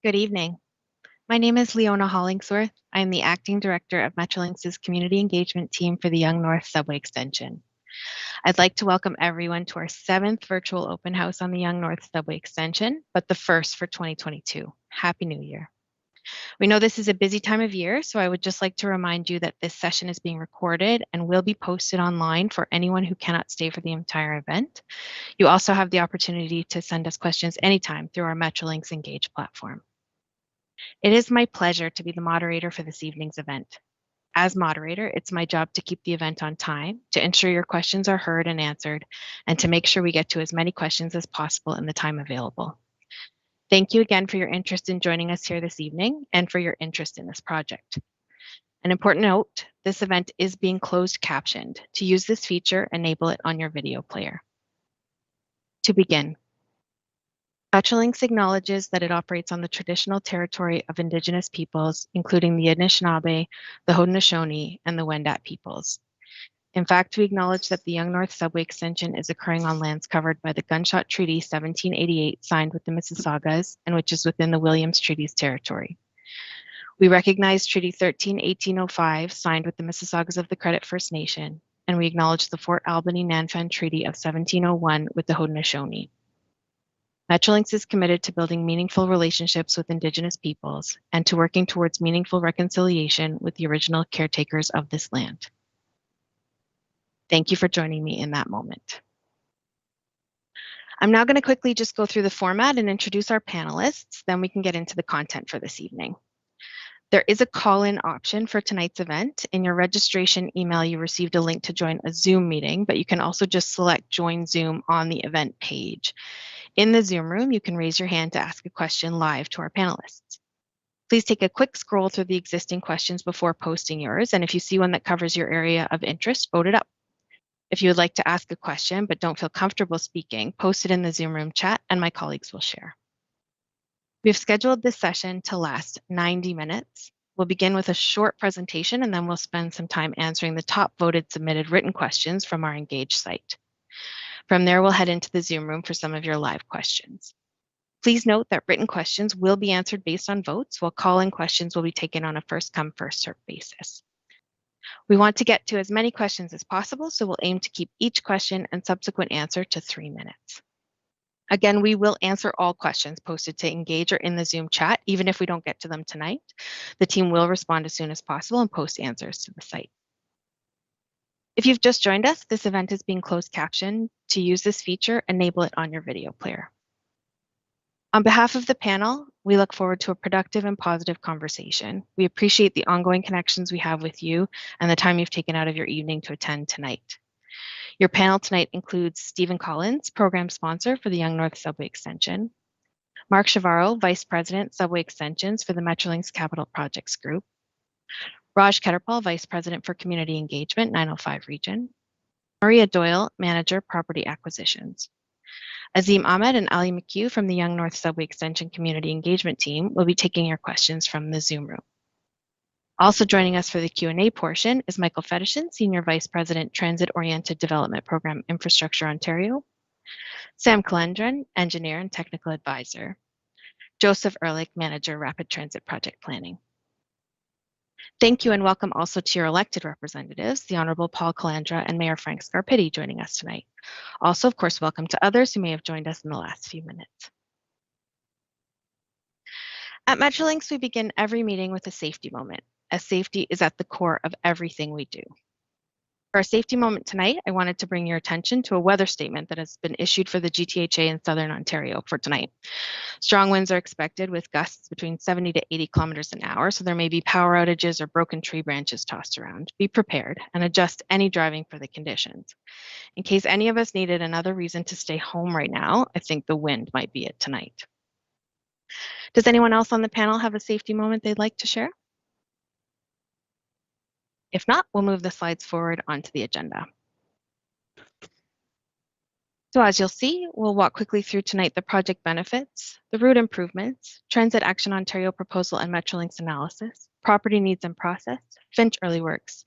Good evening. My name is Leona Hollingsworth. I am the Acting Director of Metrolinx's Community Engagement Team for the Yonge North Subway Extension. I'd like to welcome everyone to our 7th virtual open house on the Yonge North Subway Extension, but the first for 2022. Happy New Year. We know this is a busy time of year, so I would just like to remind you that this session is being recorded and will be posted online for anyone who cannot stay for the entire event. You also have the opportunity to send us questions anytime through our Metrolinx Engage platform. It is my pleasure to be the moderator for this evening's event. As moderator, it's my job to keep the event on time, to ensure your questions are heard and answered, and to make sure we get to as many questions as possible in the time available. Thank you again for your interest in joining us here this evening and for your interest in this project. An important note, this event is being closed captioned. To use this feature, enable it on your video player. To begin, Metrolinx acknowledges that it operates on the traditional territory of Indigenous peoples, including the Anishinaabe, the Haudenosaunee, and the Wendat peoples. In fact, we acknowledge that the Yonge North Subway Extension is occurring on lands covered by the Gunshot Treaty 1788 signed with the Mississaugas and which is within the Williams Treaties territory. We recognize Treaty 13-1805 signed with the Mississaugas of the Credit First Nation, and we acknowledge the Fort Albany-Nanfan Treaty of 1701 with the Haudenosaunee. Metrolinx is committed to building meaningful relationships with Indigenous peoples and to working towards meaningful reconciliation with the original caretakers of this land. Thank you for joining me in that moment. I'm now going to quickly just go through the format and introduce our panelists, then we can get into the content for this evening. There is a call-in option for tonight's event. In your registration email, you received a link to join a Zoom meeting, but you can also just select Join Zoom on the event page. In the Zoom room, you can raise your hand to ask a question live to our panelists. Please take a quick scroll through the existing questions before posting yours, and if you see one that covers your area of interest, vote it up. If you would like to ask a question but don't feel comfortable speaking, post it in the Zoom room chat and my colleagues will share. We've scheduled this session to last 90 minutes. We'll begin with a short presentation and then we'll spend some time answering the top voted submitted written questions from our Engage site. From there, we'll head into the Zoom room for some of your live questions. Please note that written questions will be answered based on votes, while call-in questions will be taken on a first-come, first-served basis. We want to get to as many questions as possible, so we'll aim to keep each question and subsequent answer to 3 minutes. Again, we will answer all questions posted to Engage or in the Zoom chat, even if we don't get to them tonight. The team will respond as soon as possible and post answers to the site. If you've just joined us, this event is being closed captioned. To use this feature, enable it on your video player. On behalf of the panel, we look forward to a productive and positive conversation. We appreciate the ongoing connections we have with you and the time you've taken out of your evening to attend tonight. Your panel tonight includes Stephen Collins, Program Sponsor for the Yonge North Subway Extension, Mark Chavarro, Vice President, Subway Extensions for the Metrolinx Capital Projects Group, Raj Ketterpal, Vice President for Community Engagement, 905 Region, Maria Doyle, Manager, Property Acquisitions. Azim Ahmed and Ali McHugh from the Yonge North Subway Extension Community Engagement Team will be taking your questions from the Zoom room. Also joining us for the Q&A portion is Michael Fetishin, Senior Vice President, Transit-Oriented Development Program, Infrastructure Ontario, Sam Kalendran, Engineer and Technical Advisor, Joseph Ehrlich, Manager, Rapid Transit Project Planning. Thank you and welcome also to your elected representatives, the Honorable Paul Calandra and Mayor Frank Scarpitti joining us tonight. Also, of course, welcome to others who may have joined us in the last few minutes. At Metrolinx, we begin every meeting with a safety moment, as safety is at the core of everything we do. For our safety moment tonight, I wanted to bring your attention to a weather statement that has been issued for the GTHA in Southern Ontario for tonight. Strong winds are expected with gusts between 70 to 80 kilometers an hour, so there may be power outages or broken tree branches tossed around. Be prepared and adjust any driving for the conditions. In case any of us needed another reason to stay home right now, I think the wind might be it tonight. Does anyone else on the panel have a safety moment they'd like to share? If not, we'll move the slides forward onto the agenda. So as you'll see, we'll walk quickly through tonight the project benefits, the route improvements, Transit Action Ontario proposal and Metrolinx analysis, property needs and process, Finch early works,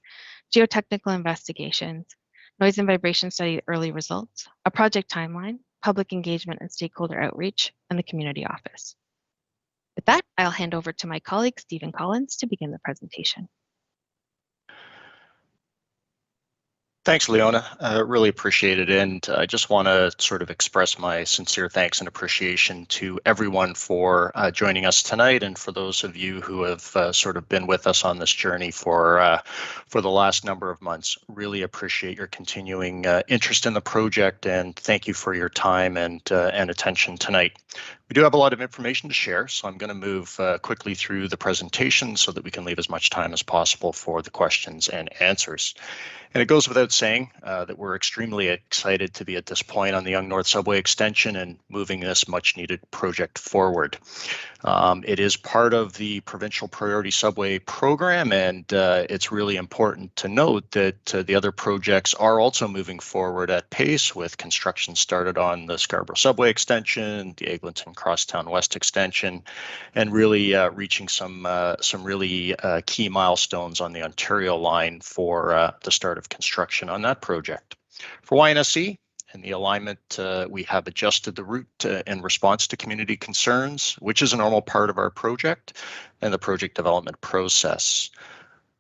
geotechnical investigations, noise and vibration study early results, a project timeline, public engagement and stakeholder outreach, and the community office. With that, I'll hand over to my colleague, Stephen Collins, to begin the presentation. Thanks, Leona. Really appreciate it. And I just want to sort of express my sincere thanks and appreciation to everyone for joining us tonight, and for those of you who have sort of been with us on this journey for the last number of months. Really appreciate your continuing interest in the project, and thank you for your time and attention tonight. We do have a lot of information to share, so I'm going to move quickly through the presentation so that we can leave as much time as possible for the questions and answers. And it goes without saying that we're extremely excited to be at this point on the Yonge North Subway extension and moving this much needed project forward. It is part of the provincial priority subway program, and it's really important to note that the other projects are also moving forward at pace, with construction started on the Scarborough Subway extension, the Eglinton Crosstown West extension, and really reaching some really key milestones on the Ontario line for the start of construction on that project. For YNSC and the alignment, we have adjusted the route in response to community concerns, which is a normal part of our project and the project development process.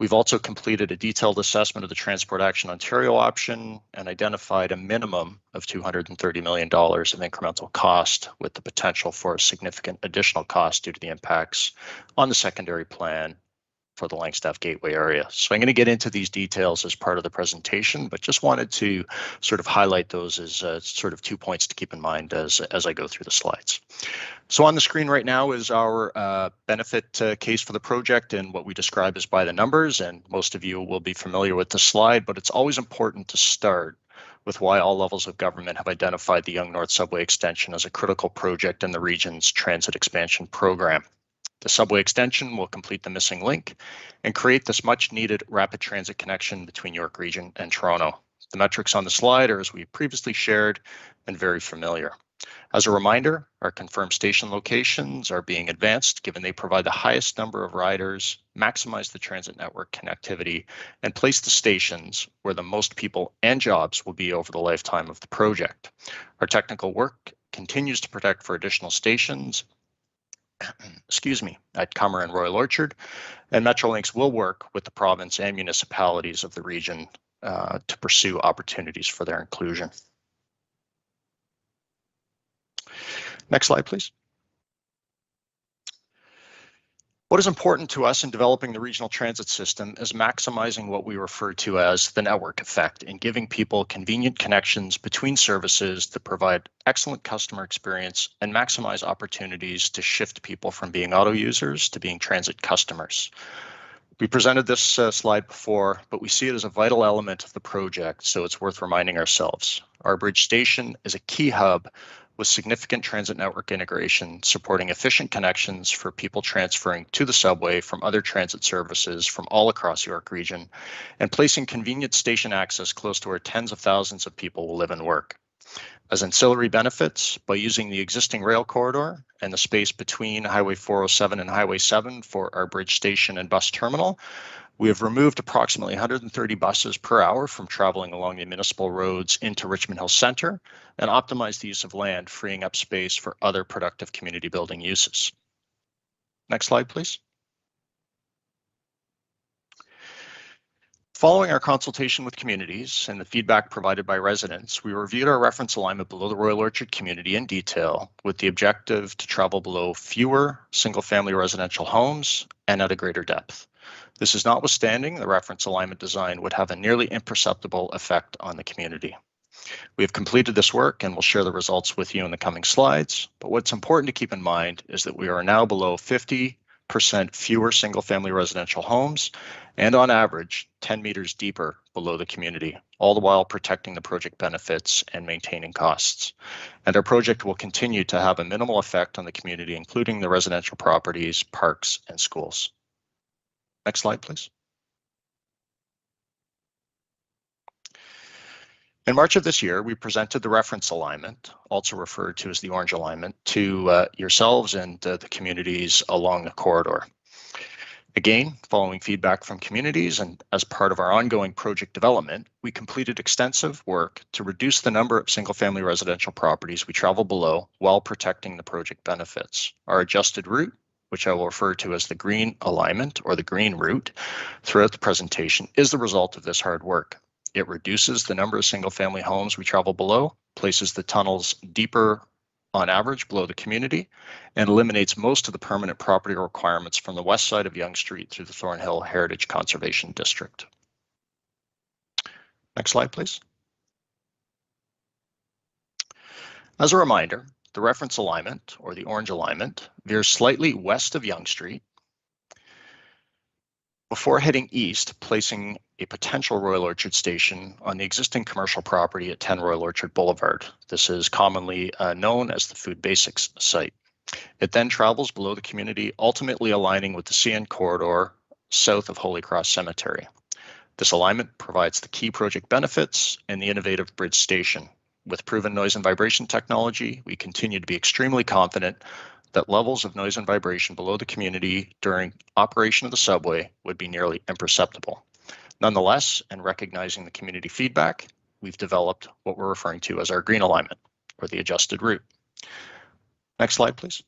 We've also completed a detailed assessment of the Transport Action Ontario option and identified a minimum of $230 million of incremental cost, with the potential for a significant additional cost due to the impacts on the secondary plan for the Langstaff Gateway area. So I'm going to get into these details as part of the presentation, but just wanted to sort of highlight those as sort of 2 points to keep in mind as I go through the slides. So on the screen right now is our benefit case for the project, and what we describe as by the numbers, and most of you will be familiar with the slide, but it's always important to start with why all levels of government have identified the Yonge North Subway extension as a critical project in the region's transit expansion program. The subway extension will complete the missing link and create this much needed rapid transit connection between York Region and Toronto. The metrics on the slide are as we previously shared and very familiar. As a reminder, our confirmed station locations are being advanced given they provide the highest number of riders, maximize the transit network connectivity, and place the stations where the most people and jobs will be over the lifetime of the project. Our technical work continues to protect for additional stations at Cummer and Royal Orchard, and Metrolinx will work with the province and municipalities of the region to pursue opportunities for their inclusion. Next slide, please. What is important to us in developing the regional transit system is maximizing what we refer to as the network effect, and giving people convenient connections between services that provide excellent customer experience and maximize opportunities to shift people from being auto users to being transit customers. We presented this slide before, but we see it as a vital element of the project, so it's worth reminding ourselves. Our bridge station is a key hub with significant transit network integration, supporting efficient connections for people transferring to the subway from other transit services from all across York Region, and placing convenient station access close to where tens of thousands of people will live and work. As ancillary benefits, by using the existing rail corridor and the space between Highway 407 and Highway 7 for our bridge station and bus terminal, we have removed approximately 130 buses per hour from traveling along the municipal roads into Richmond Hill Centre, and optimized the use of land, freeing up space for other productive community building uses. Next slide, please. Following our consultation with communities and the feedback provided by residents, we reviewed our reference alignment below the Royal Orchard community in detail, with the objective to travel below fewer single-family residential homes and at a greater depth. This is notwithstanding, the reference alignment design would have a nearly imperceptible effect on the community. We have completed this work and will share the results with you in the coming slides, but what's important to keep in mind is that we are now below 50% fewer single-family residential homes, and on average 10 meters deeper below the community, all the while protecting the project benefits and maintaining costs. And our project will continue to have a minimal effect on the community, including the residential properties, parks, and schools. Next slide, please. In March of this year, we presented the reference alignment, also referred to as the orange alignment, to yourselves and the communities along the corridor. Again, following feedback from communities and as part of our ongoing project development, we completed extensive work to reduce the number of single-family residential properties we travel below while protecting the project benefits. Our adjusted route which I will refer to as the green alignment or the green route throughout the presentation, is the result of this hard work. It reduces the number of single-family homes we travel below, places the tunnels deeper on average below the community, and eliminates most of the permanent property requirements from the west side of Yonge Street through the Thornhill Heritage Conservation District. Next slide, please. As a reminder, the reference alignment, or the orange alignment, veers slightly west of Yonge Street before heading east, placing a potential Royal Orchard station on the existing commercial property at 10 Royal Orchard Boulevard. This is commonly known as the Food Basics site. It then travels below the community, ultimately aligning with the CN corridor south of Holy Cross Cemetery. This alignment provides the key project benefits and the innovative bridge station. With proven noise and vibration technology, we continue to be extremely confident that levels of noise and vibration below the community during operation of the subway would be nearly imperceptible. Nonetheless, and recognizing the community feedback, we've developed what we're referring to as our green alignment, or the adjusted route. Next slide, please.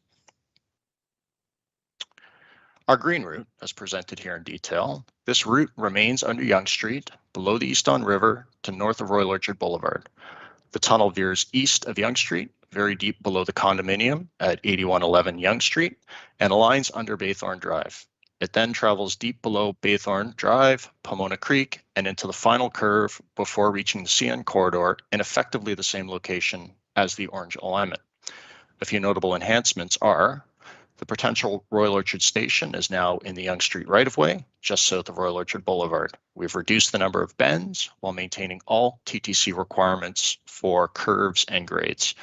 Our green route, as presented here in detail, this route remains under Yonge Street, below the East Don River to north of Royal Orchard Boulevard. The tunnel veers east of Yonge Street, very deep below the condominium at 8111 Yonge Street, and aligns under Baythorn Drive. It then travels deep below Baythorn Drive, Pomona Creek, and into the final curve before reaching the CN corridor in effectively the same location as the orange alignment. A few notable enhancements are the potential Royal Orchard station is now in the Yonge Street right-of-way, just south of Royal Orchard Boulevard. We've reduced the number of bends while maintaining all TTC requirements for curves and grades.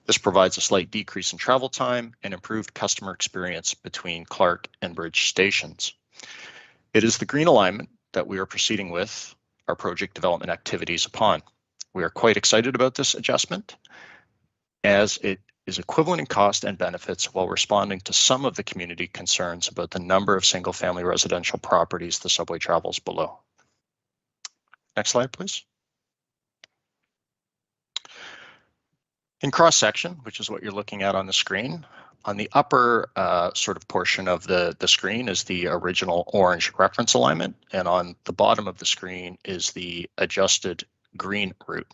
This provides a slight decrease in travel time and improved customer experience between Clark and Bridge stations. It is the green alignment that we are proceeding with our project development activities upon. We are quite excited about this adjustment, as it is equivalent in cost and benefits while responding to some of the community concerns about the number of single-family residential properties the subway travels below. Next slide, please. In cross-section, which is what you're looking at on the screen, on the upper sort of portion of the screen is the original orange reference alignment, and on the bottom of the screen is the adjusted green route.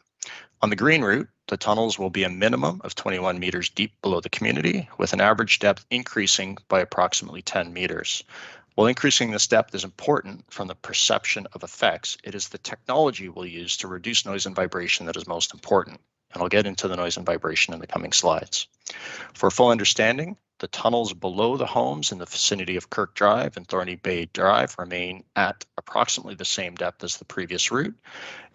On the green route, the tunnels will be a minimum of 21 meters deep below the community, with an average depth increasing by approximately 10 meters. While increasing this depth is important from the perception of effects, it is the technology we'll use to reduce noise and vibration that is most important. And I'll get into the noise and vibration in the coming slides. For full understanding, the tunnels below the homes in the vicinity of Kirk Drive and Thorny Bay Drive remain at approximately the same depth as the previous route.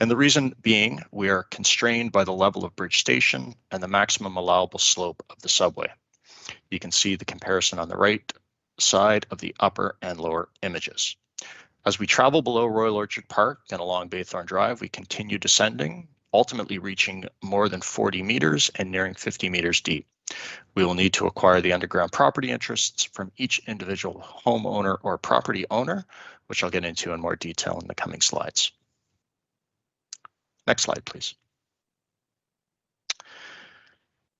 And the reason being, we are constrained by the level of Bridge Station and the maximum allowable slope of the subway. You can see the comparison on the right side of the upper and lower images. As we travel below Royal Orchard Park and along Baythorn Drive, we continue descending, ultimately reaching more than 40 meters and nearing 50 meters deep. We will need to acquire the underground property interests from each individual homeowner or property owner, which I'll get into in more detail in the coming slides. Next slide, please.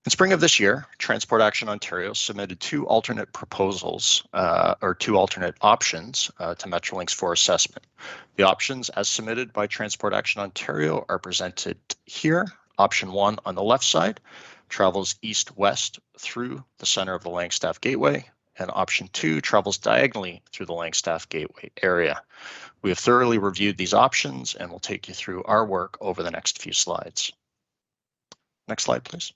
In spring of this year, Transport Action Ontario submitted two alternate proposals or two alternate options to Metrolinx for assessment. The options as submitted by Transport Action Ontario are presented here. Option 1 on the left side travels east-west through the center of the Langstaff Gateway, and option 2 travels diagonally through the Langstaff Gateway area. We have thoroughly reviewed these options and will take you through our work over the next few slides. Next slide, please.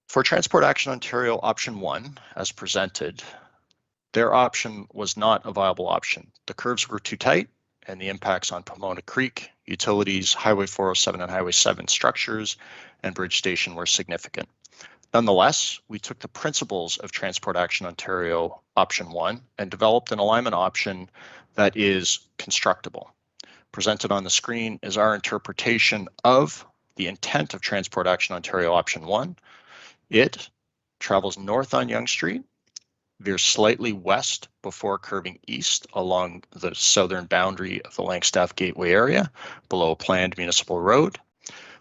For Transport Action Ontario option 1, as presented, their option was not a viable option. The curves were too tight, and the impacts on Pomona Creek, utilities, Highway 407 and Highway 7 structures, and Bridge Station were significant. Nonetheless, we took the principles of Transport Action Ontario option 1 and developed an alignment option that is constructible. Presented on the screen is our interpretation of the intent of Transport Action Ontario option 1. It travels north on Yonge Street, veers slightly west before curving east along the southern boundary of the Langstaff Gateway area below a planned municipal road.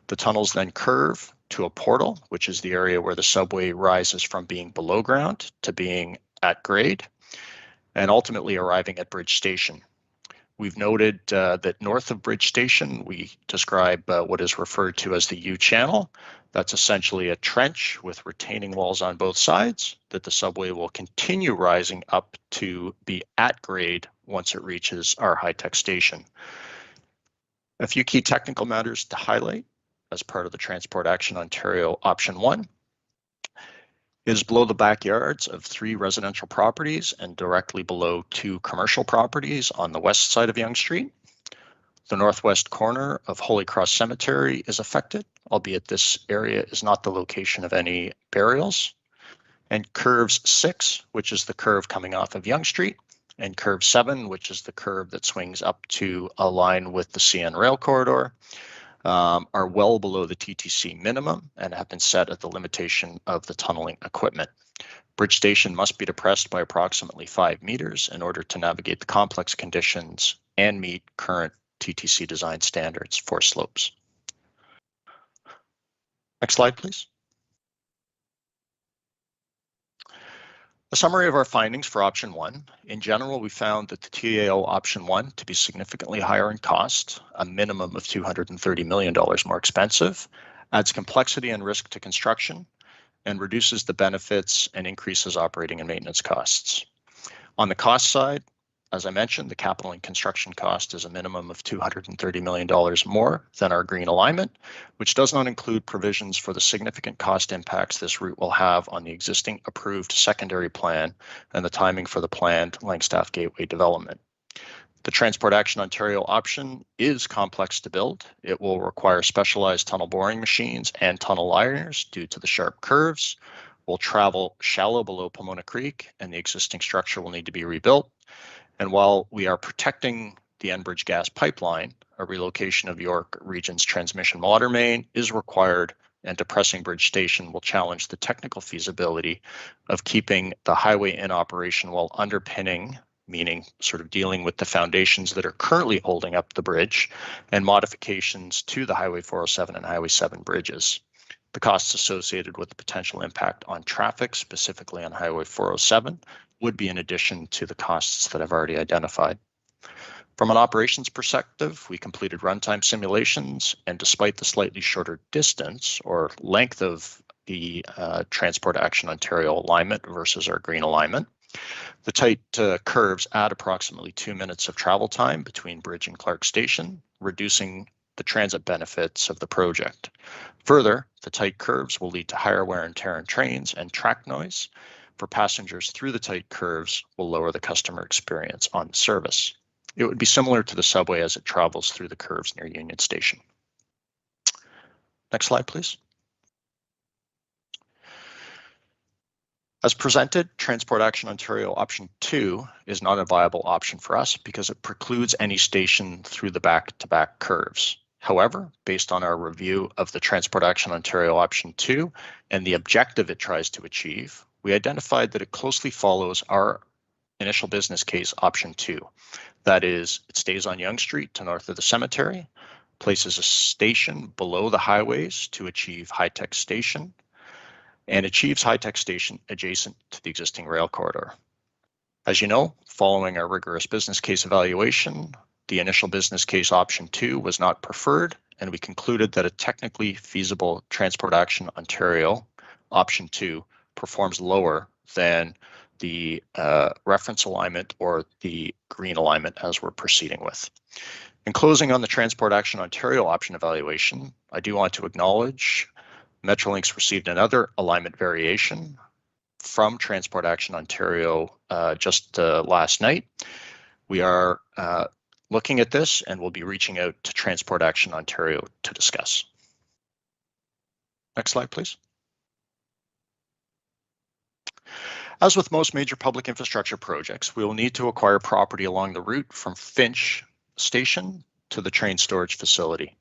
The tunnels then curve to a portal, which is the area where the subway rises from being below ground to being at grade, and ultimately arriving at Bridge Station. We've noted that north of Bridge Station, we describe what is referred to as the U channel. That's essentially a trench with retaining walls on both sides that the subway will continue rising up to be at grade once it reaches our high-tech station. A few key technical matters to highlight as part of the Transport Action Ontario Option 1 is below the backyards of 3 residential properties and directly below 2 commercial properties on the west side of Yonge Street. The northwest corner of Holy Cross Cemetery is affected, albeit this area is not the location of any burials. And curves 6, which is the curve coming off of Yonge Street, and curve 7, which is the curve that swings up to align with the CN rail corridor, are well below the TTC minimum and have been set at the limitation of the tunneling equipment. Bridge Station must be depressed by approximately 5 meters in order to navigate the complex conditions and meet current TTC design standards for slopes. Next slide, please. A summary of our findings for option 1. In general, we found that the TAO option 1 to be significantly higher in cost, a minimum of $230 million more expensive, adds complexity and risk to construction, and reduces the benefits and increases operating and maintenance costs. On the cost side, as I mentioned, the capital and construction cost is a minimum of $230 million more than our green alignment, which does not include provisions for the significant cost impacts this route will have on the existing approved secondary plan and the timing for the planned Langstaff Gateway development. The Transport Action Ontario option is complex to build. It will require specialized tunnel boring machines and tunnel liners due to the sharp curves. Will travel shallow below Pomona Creek, and the existing structure will need to be rebuilt. And while we are protecting the Enbridge gas pipeline, a relocation of York Region's transmission water main is required, and depressing Bridge Station will challenge the technical feasibility of keeping the highway in operation while underpinning, meaning sort of dealing with the foundations that are currently holding up the bridge, and modifications to the Highway 407 and Highway 7 bridges. The costs associated with the potential impact on traffic, specifically on Highway 407, would be in addition to the costs that I've already identified. From an operations perspective, we completed runtime simulations, and despite the slightly shorter distance or length of the Transport Action Ontario alignment versus our green alignment, the tight curves add approximately 2 minutes of travel time between Bridge and Clark Station, reducing the transit benefits of the project. Further, the tight curves will lead to higher wear and tear on trains, and track noise for passengers through the tight curves will lower the customer experience on the service. It would be similar to the subway as it travels through the curves near Union Station. Next slide, please. As presented, Transport Action Ontario option 2 is not a viable option for us because it precludes any station through the back-to-back curves. However, based on our review of the Transport Action Ontario option 2 and the objective it tries to achieve, we identified that it closely follows our initial business case option 2. That is, it stays on Yonge Street to north of the cemetery, places a station below the highways to achieve high-tech station, and achieves high-tech station adjacent to the existing rail corridor. As you know, following our rigorous business case evaluation, the initial business case option 2 was not preferred, and we concluded that a technically feasible Transport Action Ontario option 2 performs lower than the reference alignment or the green alignment as we're proceeding with. In closing on the Transport Action Ontario option evaluation, I do want to acknowledge Metrolinx received another alignment variation from Transport Action Ontario just last night. We are looking at this and we'll be reaching out to Transport Action Ontario to discuss. Next slide, please. As with most major public infrastructure projects, we will need to acquire property along the route from Finch Station to the train storage facility.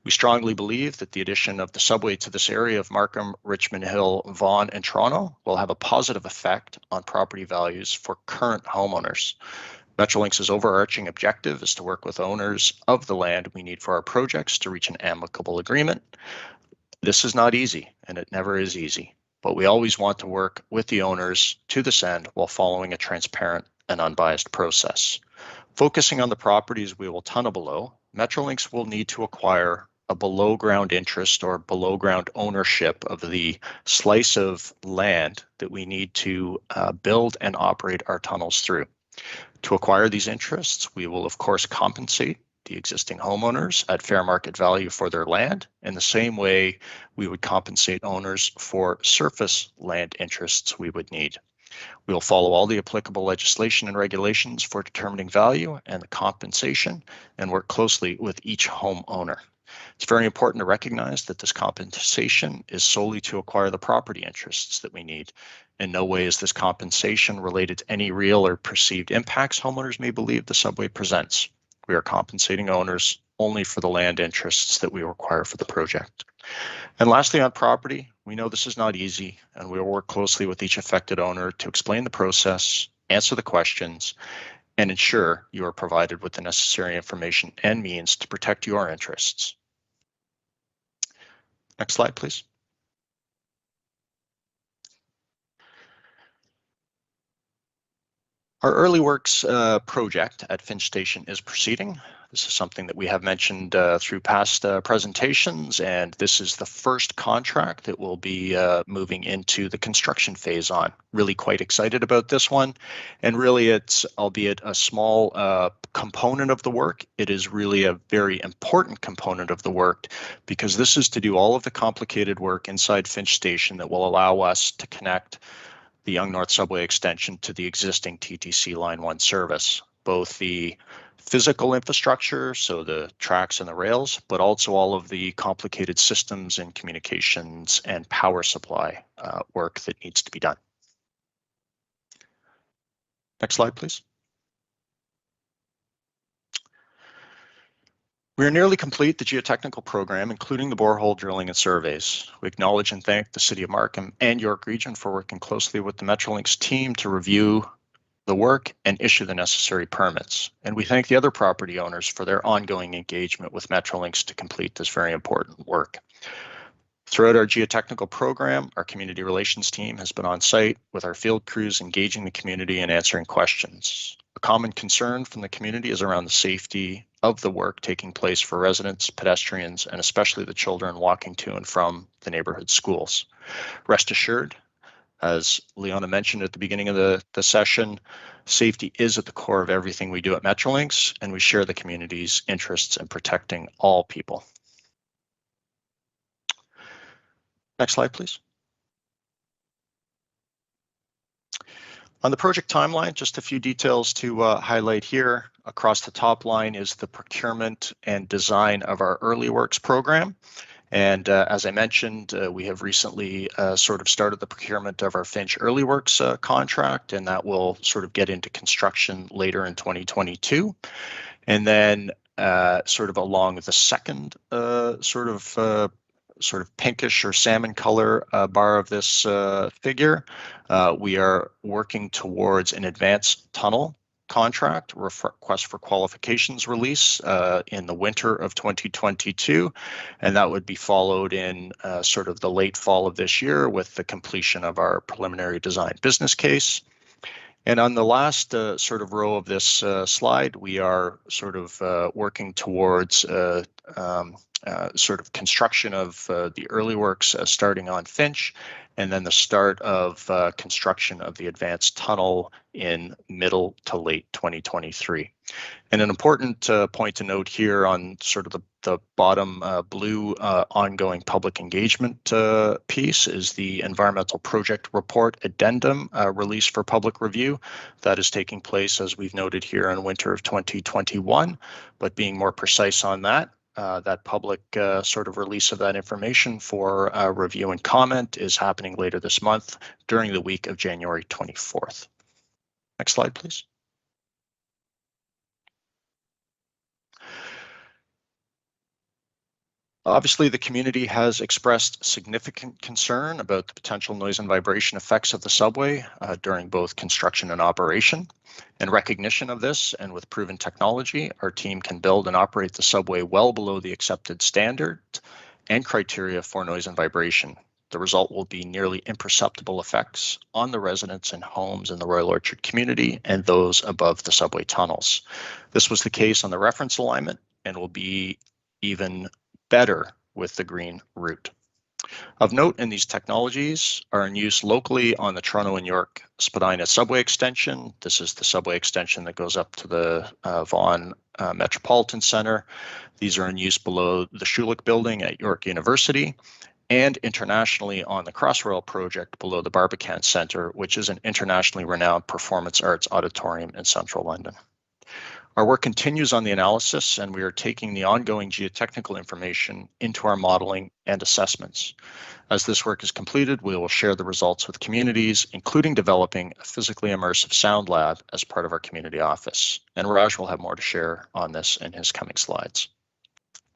We strongly believe that the addition of the subway to this area of Markham, Richmond Hill, Vaughan, and Toronto will have a positive effect on property values for current homeowners. Metrolinx's overarching objective is to work with owners of the land we need for our projects to reach an amicable agreement. This is not easy, and it never is easy, but we always want to work with the owners to this end while following a transparent and unbiased process. Focusing on the properties we will tunnel below, Metrolinx will need to acquire a below ground interest or below ground ownership of the slice of land that we need to build and operate our tunnels through. To acquire these interests, we will of course compensate the existing homeowners at fair market value for their land in the same way we would compensate owners for surface land interests we would need. We will follow all the applicable legislation and regulations for determining value and the compensation and work closely with each homeowner. It's very important to recognize that this compensation is solely to acquire the property interests that we need. In no way is this compensation related to any real or perceived impacts homeowners may believe the subway presents. We are compensating owners only for the land interests that we require for the project. And lastly, on property, we know this is not easy, and we will work closely with each affected owner to explain the process, answer the questions, and ensure you are provided with the necessary information and means to protect your interests. Next slide, please. Our early works project at Finch Station is proceeding. This is something that we have mentioned through past presentations, and this is the first contract that will be moving into the construction phase on. Really quite excited about this one, and really it's, albeit a small component of the work, it is really a very important component of the work because this is to do all of the complicated work inside Finch Station that will allow us to connect the Yonge North Subway extension to the existing TTC Line 1 service, both the physical infrastructure, so the tracks and the rails, but also all of the complicated systems and communications and power supply work that needs to be done. Next slide, please. We are nearly complete the geotechnical program, including the borehole drilling and surveys. We acknowledge and thank the City of Markham and York Region for working closely with the Metrolinx team to review the work and issue the necessary permits. And we thank the other property owners for their ongoing engagement with Metrolinx to complete this very important work. Throughout our geotechnical program, our community relations team has been on site with our field crews engaging the community and answering questions. A common concern from the community is around the safety of the work taking place for residents, pedestrians, and especially the children walking to and from the neighborhood schools. Rest assured, as Leona mentioned at the beginning of the session, safety is at the core of everything we do at Metrolinx, and we share the community's interests in protecting all people. Next slide, please. On the project timeline, just a few details to highlight here. Across the top line is the procurement and design of our early works program. And as I mentioned, we have recently sort of started the procurement of our Finch early works contract, and that will sort of get into construction later in 2022. And then sort of along the second sort of pinkish or salmon color bar of this figure, we are working towards an advanced tunnel contract request for qualifications release in the winter of 2022, and that would be followed in sort of the late fall of this year with the completion of our preliminary design business case. And on the last sort of row of this slide, we are sort of working towards sort of construction of the early works starting on Finch, and then the start of construction of the advanced tunnel in middle to late 2023. And an important point to note here on sort of the bottom blue ongoing public engagement piece is the environmental project report addendum released for public review. That is taking place, as we've noted here, in winter of 2021, but being more precise on that, that public sort of release of that information for review and comment is happening later this month during the week of January 24th. Next slide, please. Obviously, the community has expressed significant concern about the potential noise and vibration effects of the subway during both construction and operation. In recognition of this, and with proven technology, our team can build and operate the subway well below the accepted standard. and criteria for noise and vibration. The result will be nearly imperceptible effects on the residents and homes in the Royal Orchard community and those above the subway tunnels. This was the case on the reference alignment and will be even better with the green route. Of note in these technologies are in use locally on the Toronto and York Spadina subway extension. This is the subway extension that goes up to the Vaughan Metropolitan Centre. These are in use below the Schulich building at York University and internationally on the Crossrail project below the Barbican Centre, which is an internationally renowned performance arts auditorium in central London. Our work continues on the analysis, and we are taking the ongoing geotechnical information into our modeling and assessments. As this work is completed, we will share the results with communities, including developing a physically immersive sound lab as part of our community office. And Raj will have more to share on this in his coming slides.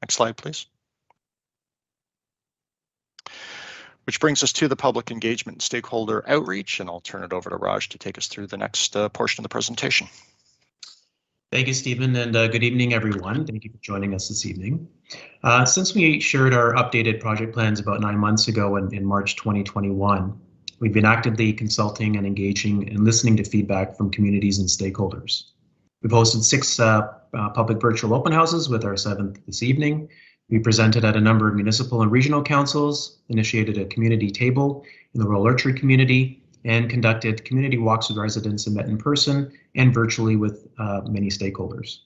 Next slide, please. Which brings us to the public engagement and stakeholder outreach, and I'll turn it over to Raj to take us through the next portion of the presentation. Thank you, Stephen, and good evening, everyone. Thank you for joining us this evening. Since we shared our updated project plans about 9 months ago in March 2021, we've been actively consulting and engaging and listening to feedback from communities and stakeholders. We've hosted 6 public virtual open houses, with our 7th this evening. We presented at a number of municipal and regional councils, initiated a community table in the Royal Orchard community, and conducted community walks with residents and met in person and virtually with many stakeholders.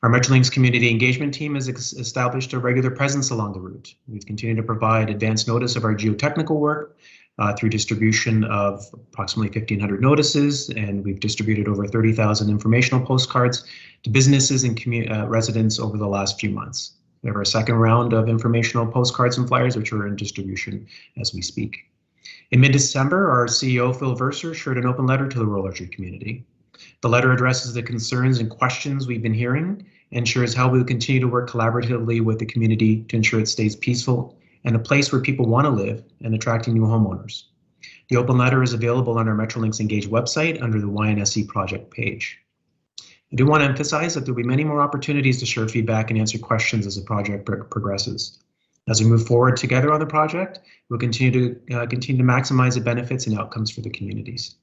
Our Metrolinx community engagement team has established a regular presence along the route. We've continued to provide advance notice of our geotechnical work through distribution of approximately 1,500 notices, and we've distributed over 30,000 informational postcards to businesses and residents over the last few months. We have our second round of informational postcards and flyers, which are in distribution as we speak. In mid-December, our CEO, Phil Verser, shared an open letter to the Royal Orchard community. The letter addresses the concerns and questions we've been hearing and shares how we will continue to work collaboratively with the community to ensure it stays peaceful and a place where people want to live and attracting new homeowners. The open letter is available on our Metrolinx Engage website under the YNSE project page. I do want to emphasize that there will be many more opportunities to share feedback and answer questions as the project progresses. As we move forward together on the project, we'll continue to maximize the benefits and outcomes for the communities.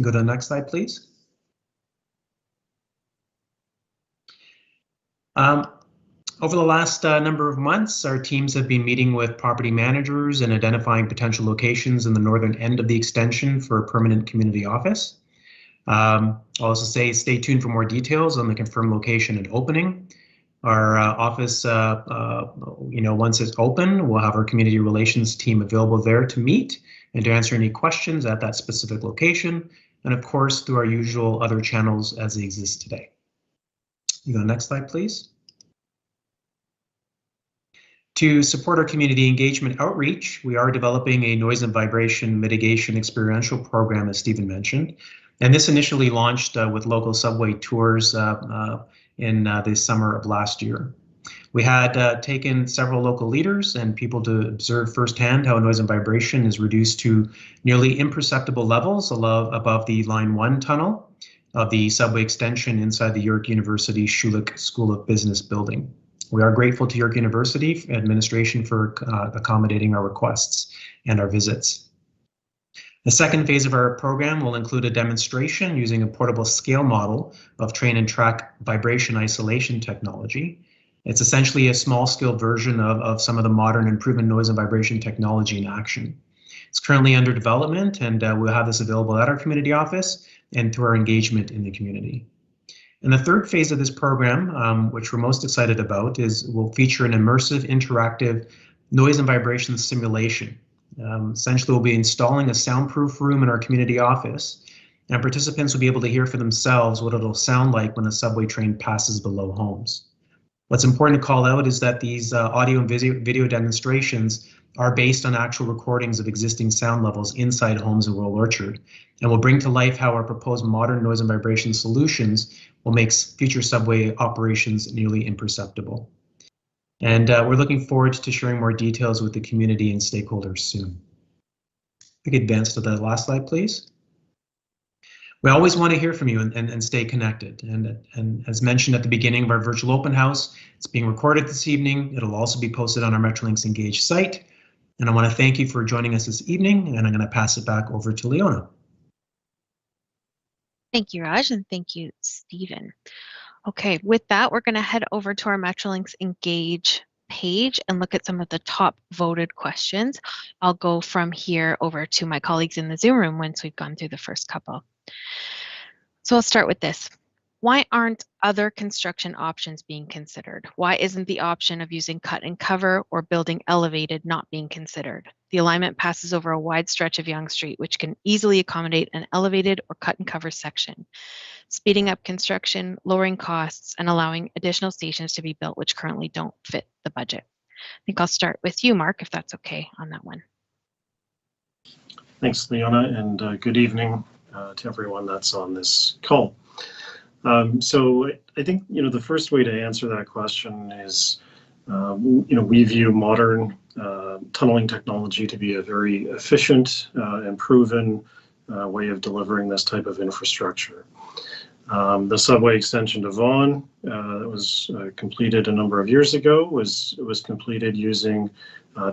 Go to the next slide, please. Over the last number of months, our teams have been meeting with property managers and identifying potential locations in the northern end of the extension for a permanent community office. I'll also say stay tuned for more details on the confirmed location and opening. Our office, once it's open, we'll have our community relations team available there to meet and to answer any questions at that specific location, and of course through our usual other channels as they exist today. You go next slide, please. To support our community engagement outreach, we are developing a noise and vibration mitigation experiential program, as Stephen mentioned, and this initially launched with local subway tours in the summer of last year. We had taken several local leaders and people to observe firsthand how noise and vibration is reduced to nearly imperceptible levels above the Line 1 tunnel of the subway extension inside the York University Schulich School of Business building. We are grateful to York University administration for accommodating our requests and our visits. The second phase of our program will include a demonstration using a portable scale model of train and track vibration isolation technology. It's essentially a small-scale version of some of the modern and proven noise and vibration technology in action. It's currently under development, and we'll have this available at our community office and through our engagement in the community. And the third phase of this program, which we're most excited about, will feature an immersive, interactive noise and vibration simulation. Essentially, we'll be installing a soundproof room in our community office, and participants will be able to hear for themselves what it'll sound like when a subway train passes below homes. What's important to call out is that these audio and video demonstrations are based on actual recordings of existing sound levels inside homes in Royal Orchard, and will bring to life how our proposed modern noise and vibration solutions will make future subway operations nearly imperceptible. And we're looking forward to sharing more details with the community and stakeholders soon. We can advance to the last slide, please. We always want to hear from you and stay connected. And as mentioned at the beginning of our virtual open house, it's being recorded this evening. It'll also be posted on our Metrolinx Engage site. And I want to thank you for joining us this evening, and I'm going to pass it back over to Leona. Thank you, Raj, and thank you, Stephen. Okay, with that, we're going to head over to our Metrolinx Engage page and look at some of the top voted questions. I'll go from here over to my colleagues in the Zoom room once we've gone through the first couple. So I'll start with this. Why aren't other construction options being considered? Why isn't the option of using cut and cover or building elevated not being considered? The alignment passes over a wide stretch of Yonge Street, which can easily accommodate an elevated or cut and cover section, speeding up construction, lowering costs, and allowing additional stations to be built which currently don't fit the budget. I think I'll start with you, Mark, if that's okay on that one. Thanks, Leona, and good evening to everyone that's on this call. So I think, the first way to answer that question is, we view modern tunneling technology to be a very efficient and proven way of delivering this type of infrastructure. The subway extension to Vaughan that was completed a number of years ago was completed using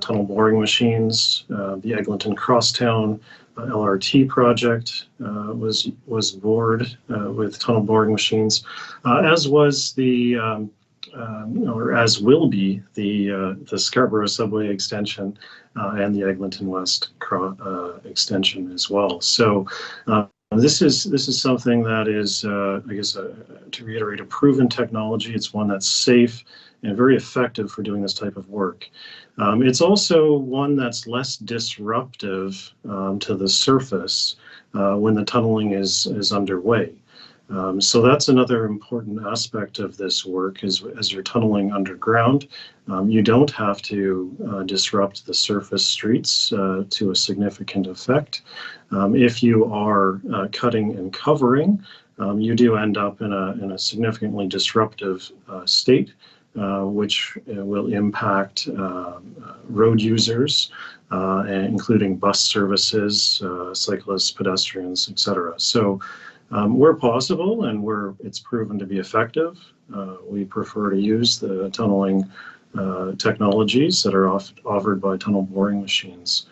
tunnel boring machines. The Eglinton Crosstown LRT project was bored with tunnel boring machines, as was the or as will be the Scarborough subway extension and the Eglinton West extension as well. So this is something that is, I guess, to reiterate, a proven technology. It's one that's safe and very effective for doing this type of work. It's also one that's less disruptive to the surface when the tunneling is underway. So that's another important aspect of this work is as you're tunneling underground, you don't have to disrupt the surface streets to a significant effect. If you are cutting and covering, you do end up in a significantly disruptive state, which will impact road users, including bus services, cyclists, pedestrians, etc. So where possible and where it's proven to be effective, we prefer to use the tunneling technologies that are offered by tunnel boring machines.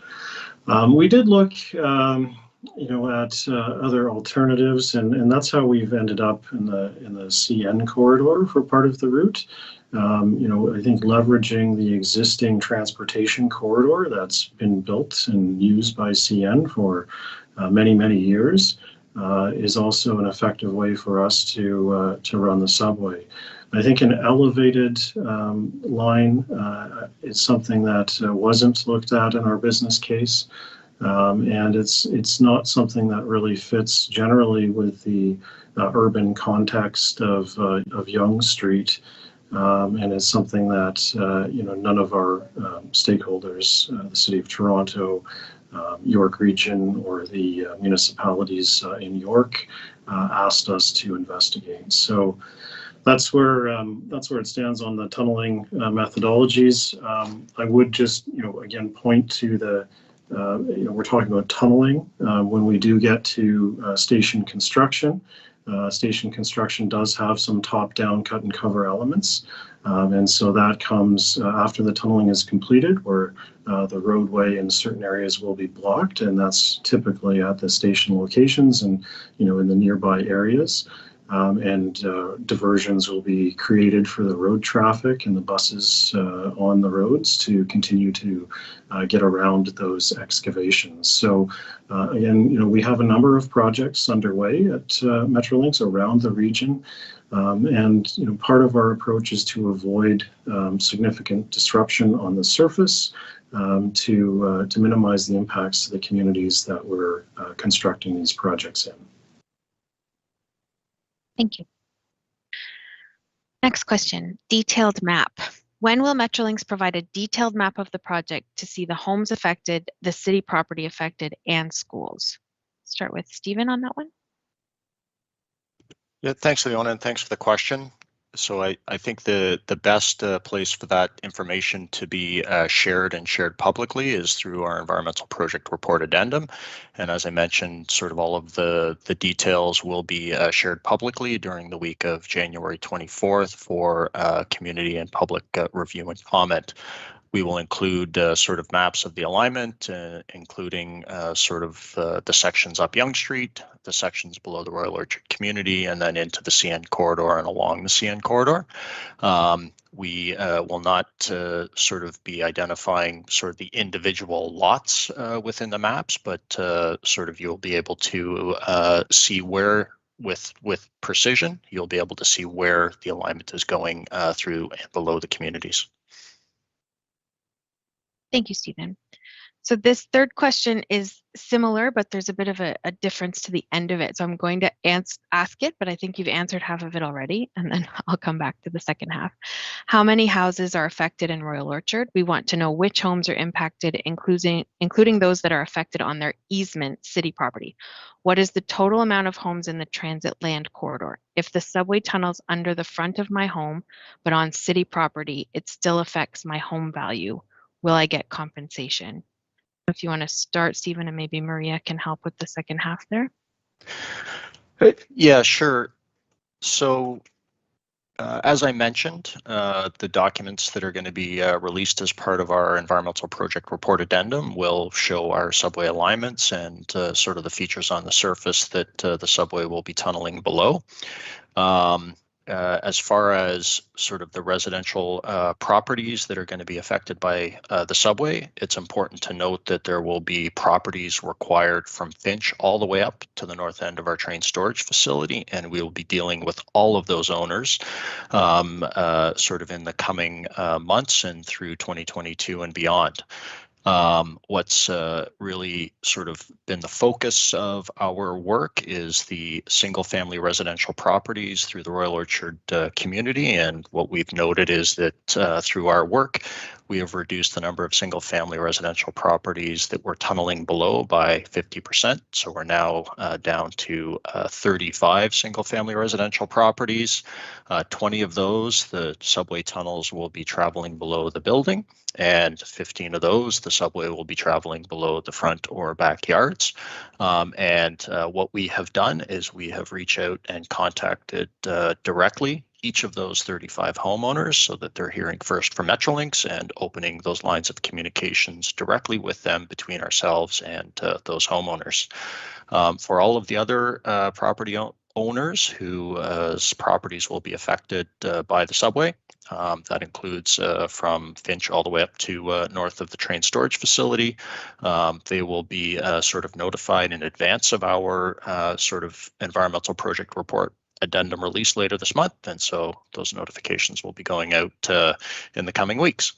We did look at other alternatives, and that's how we've ended up in the CN corridor for part of the route. I think leveraging the existing transportation corridor that's been built and used by CN for many years is also an effective way for us to run the subway. I think an elevated line is something that wasn't looked at in our business case. And it's not something that really fits generally with the urban context of Yonge Street, and it's something that none of our stakeholders, the City of Toronto, York Region, or the municipalities in York, asked us to investigate. So that's where it stands on the tunneling methodologies. I would just again point to the we're talking about tunneling. When we do get to station construction does have some top-down cut and cover elements. And so that comes after the tunneling is completed, where the roadway in certain areas will be blocked, and that's typically at the station locations and in the nearby areas. And diversions will be created for the road traffic and the buses on the roads to continue to get around those excavations. So again, we have a number of projects underway at Metrolinx around the region. And part of our approach is to avoid significant disruption on the surface to minimize the impacts to the communities that we're constructing these projects in. Thank you. Next question, detailed map. When will Metrolinx provide a detailed map of the project to see the homes affected, the city property affected, and schools? Start with Stephen on that one. Yeah, thanks, Leona, and thanks for the question. So I think the best place for that information to be shared and shared publicly is through our environmental project report addendum. And as I mentioned, sort of all of the details will be shared publicly during the week of January 24th for community and public review and comment. We will include sort of maps of the alignment, including sort of the sections up Yonge Street, the sections below the Royal Orchard community, and then into the CN corridor and along the CN corridor. We will not sort of be identifying sort of the individual lots within the maps, but sort of you'll be able to see where with precision, you'll be able to see where the alignment is going through and below the communities. Thank you, Stephen. So this third question is similar, but there's a bit of a difference to the end of it. So I'm going to ask it, but I think you've answered half of it already, and then I'll come back to the second half. How many houses are affected in Royal Orchard? We want to know which homes are impacted, including those that are affected on their easement city property. What is the total amount of homes in the transit land corridor? If the subway tunnels under the front of my home, but on city property, it still affects my home value. Will I get compensation? If you want to start, Stephen, and maybe Maria can help with the second half there. Yeah, sure. So as I mentioned, the documents that are going to be released as part of our environmental project report addendum will show our subway alignments and sort of the features on the surface that the subway will be tunneling below. As far as sort of the residential properties that are going to be affected by the subway, it's important to note that there will be properties required from Finch all the way up to the north end of our train storage facility, and we will be dealing with all of those owners sort of in the coming months and through 2022 and beyond. What's really sort of been the focus of our work is the single family residential properties through the Royal Orchard community. And what we've noted is that through our work, we have reduced the number of single family residential properties that we're tunneling below by 50%. So we're now down to 35 single family residential properties. 20 of those, the subway tunnels will be traveling below the building, and 15 of those, the subway will be traveling below the front or backyards. What we have done is we have reached out and contacted directly each of those 35 homeowners so that they're hearing first from Metrolinx and opening those lines of communications directly with them between ourselves and those homeowners. For all of the other property owners whose properties will be affected by the subway, that includes from Finch all the way up to north of the train storage facility. They will be sort of notified in advance of our sort of environmental project report addendum release later this month, and so those notifications will be going out in the coming weeks.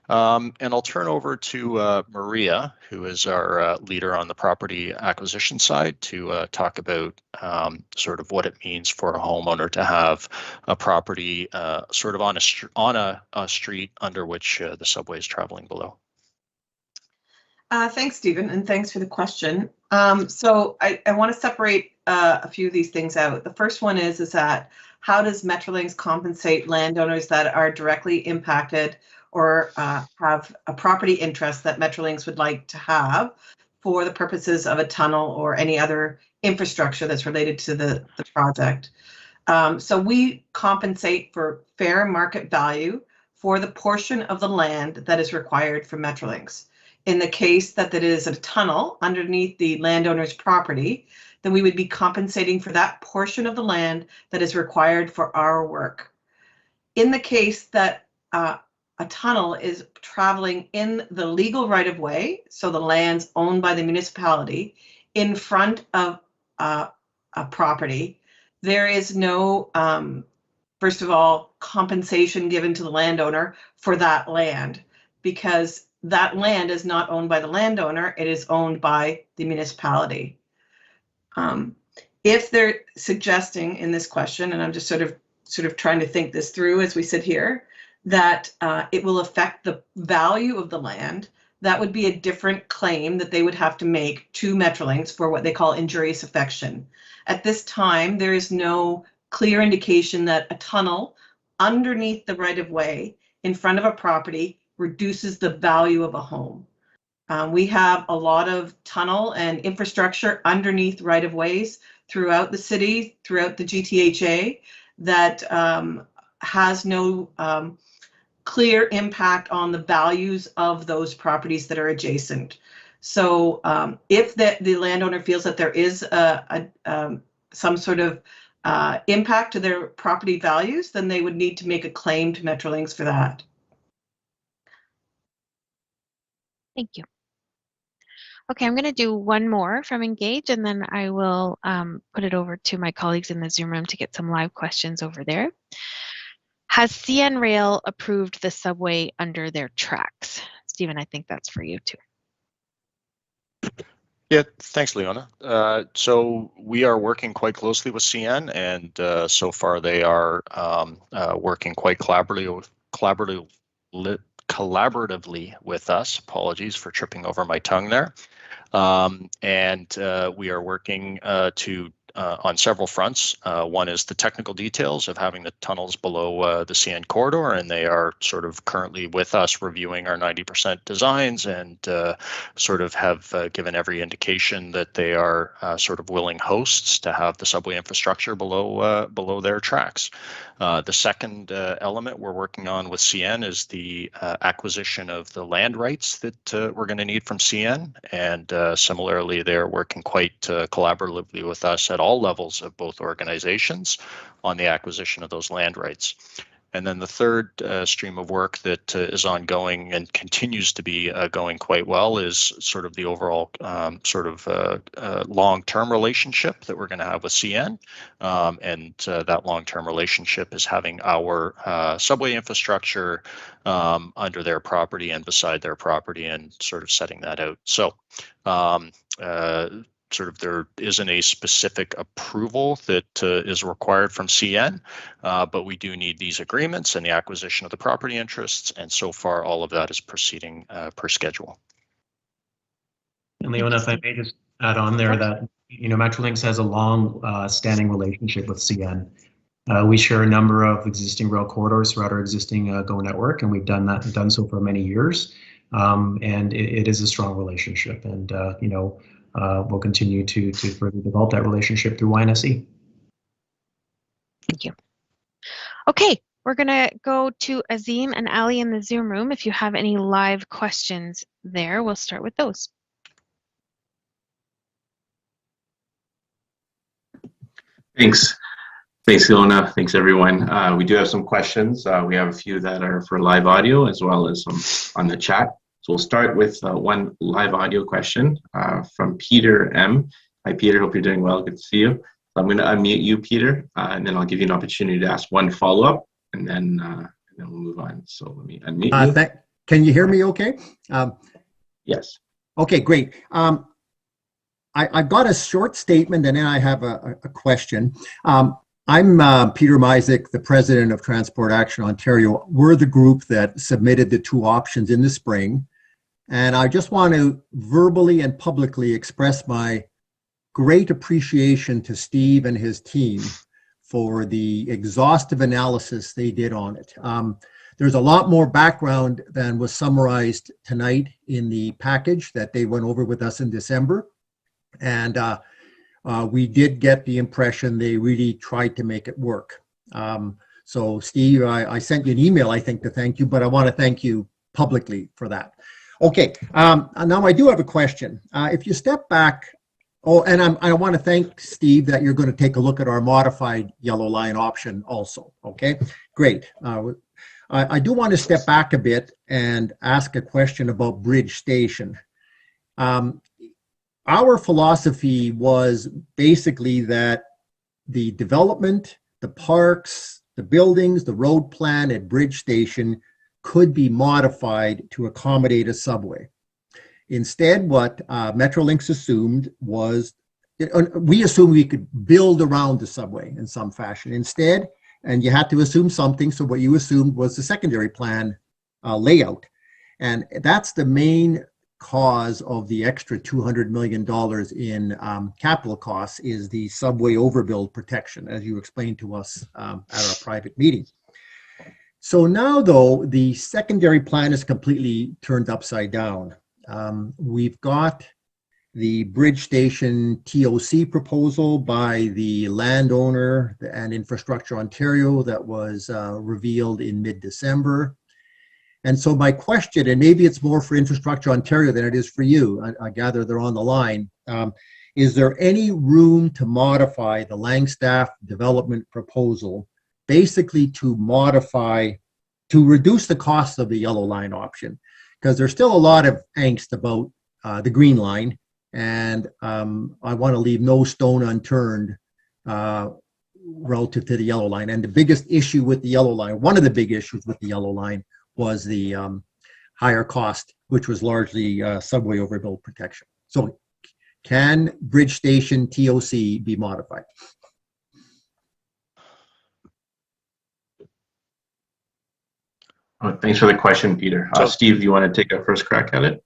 And I'll turn over to Maria, who is our leader on the property acquisition side, to talk about sort of what it means for a homeowner to have a property sort of on a street under which the subway is traveling below. Thanks, Stephen, and thanks for the question. So I want to separate a few of these things out. The first one is that how does Metrolinx compensate landowners that are directly impacted or have a property interest that Metrolinx would like to have for the purposes of a tunnel or any other infrastructure that's related to the project? So we compensate for fair market value for the portion of the land that is required for Metrolinx. In the case that it is a tunnel underneath the landowner's property, then we would be compensating for that portion of the land that is required for our work. In the case that a tunnel is traveling in the legal right-of-way, so the land's owned by the municipality, in front of a property, there is no, first of all, compensation given to the landowner for that land, because that land is not owned by the landowner, it is owned by the municipality. If they're suggesting in this question, and I'm just sort of trying to think this through as we sit here, that it will affect the value of the land, that would be a different claim that they would have to make to Metrolinx for what they call injurious affection. At this time, there is no clear indication that a tunnel underneath the right-of-way in front of a property reduces the value of a home. We have a lot of tunnel and infrastructure underneath right-of-ways throughout the city, throughout the GTHA, that has no clear impact on the values of those properties that are adjacent. So if the landowner feels that there is some sort of impact to their property values, then they would need to make a claim to Metrolinx for that. Thank you. Okay, I'm going to do one more from Engage, and then I will put it over to my colleagues in the Zoom room to get some live questions over there. Has CN Rail approved the subway under their tracks? Stephen, I think that's for you too. Yeah, thanks, Leona. So we are working quite closely with CN, and so far they are working quite collaboratively with us. Apologies for tripping over my tongue there. And we are working on several fronts. One is the technical details of having the tunnels below the CN corridor, and they are sort of currently with us reviewing our 90% designs, and sort of have given every indication that they are sort of willing hosts to have the subway infrastructure below their tracks. The second element we're working on with CN is the acquisition of the land rights that we're going to need from CN, and similarly, they're working quite collaboratively with us at all levels of both organizations on the acquisition of those land rights. And then the third stream of work that is ongoing and continues to be going quite well is sort of the overall long-term relationship that we're going to have with CN. And that long-term relationship is having our subway infrastructure under their property and beside their property, and sort of setting that out. So sort of there isn't a specific approval that is required from CN, but we do need these agreements and the acquisition of the property interests, and so far all of that is proceeding per schedule. And Leona, if I may just add on there that, Metrolinx has a long standing relationship with CN. We share a number of existing rail corridors throughout our existing GO network, and we've done so for many years. And it is a strong relationship, and we'll continue to further develop that relationship through YNSE. Thank you. Okay, we're going to go to Azim and Ali in the Zoom room. If you have any live questions there, we'll start with those. Thanks, Leona. Thanks, everyone. We do have some questions. We have a few that are for live audio as well as some on the chat. So we'll start with one live audio question from Peter M. Hi, Peter. Hope you're doing well. Good to see you. So I'm going to unmute you, Peter, and then I'll give you an opportunity to ask one follow-up, and then we'll move on. So let me unmute you. Can you hear me okay? Yes. Okay, great. I've got a short statement, and then I have a question. I'm Peter Misek, the president of Transport Action Ontario. We're the group that submitted the two options in the spring. And I just want to verbally and publicly express my great appreciation to Steve and his team for the exhaustive analysis they did on it. There's a lot more background than was summarized tonight in the package that they went over with us in December. And we did get the impression they really tried to make it work. So Steve, I sent you an email, I think, to thank you, but I want to thank you publicly for that. Okay, now I do have a question. If you step back, and I want to thank Steve that you're going to take a look at our modified yellow line option also. Okay, great. I do want to step back a bit and ask a question about Bridge Station. Our philosophy was basically that the development, the parks, the buildings, the road plan at Bridge Station could be modified to accommodate a subway. Instead, what Metrolinx assumed was, we assumed we could build around the subway in some fashion. Instead, and you had to assume something, so what you assumed was the secondary plan layout. And that's the main cause of the extra $200 million in capital costs, is the subway overbuild protection, as you explained to us at our private meeting. So now, though, the secondary plan is completely turned upside down. We've got the bridge station TOC proposal by the landowner and Infrastructure Ontario that was revealed in mid-December. And so my question, and maybe it's more for Infrastructure Ontario than it is for you, I gather they're on the line, is there any room to modify the Langstaff development proposal, basically to reduce the cost of the yellow line option? Because there's still a lot of angst about the green line, and I want to leave no stone unturned relative to the yellow line. And the biggest issue with the yellow line, one of the big issues with the yellow line, was the higher cost, which was largely subway overbuild protection. So can bridge station TOC be modified? Oh, thanks for the question, Peter. Steve, do you want to take a first crack at it?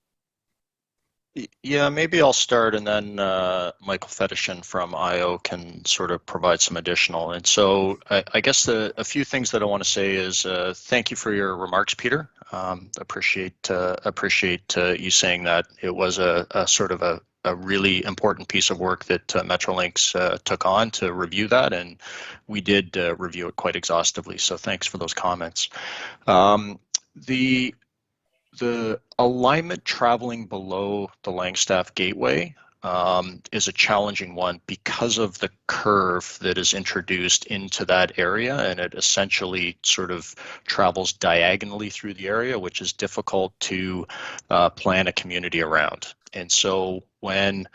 Yeah, maybe I'll start, and then Michael Fetishin from IO can sort of provide some additional. And so I guess a few things that I want to say is thank you for your remarks, Peter. Appreciate you saying that it was a sort of a really important piece of work that Metrolinx took on to review that, and we did review it quite exhaustively. So thanks for those comments. The alignment traveling below the Langstaff Gateway is a challenging one because of the curve that is introduced into that area, and it essentially sort of travels diagonally through the area, which is difficult to plan a community around. And so when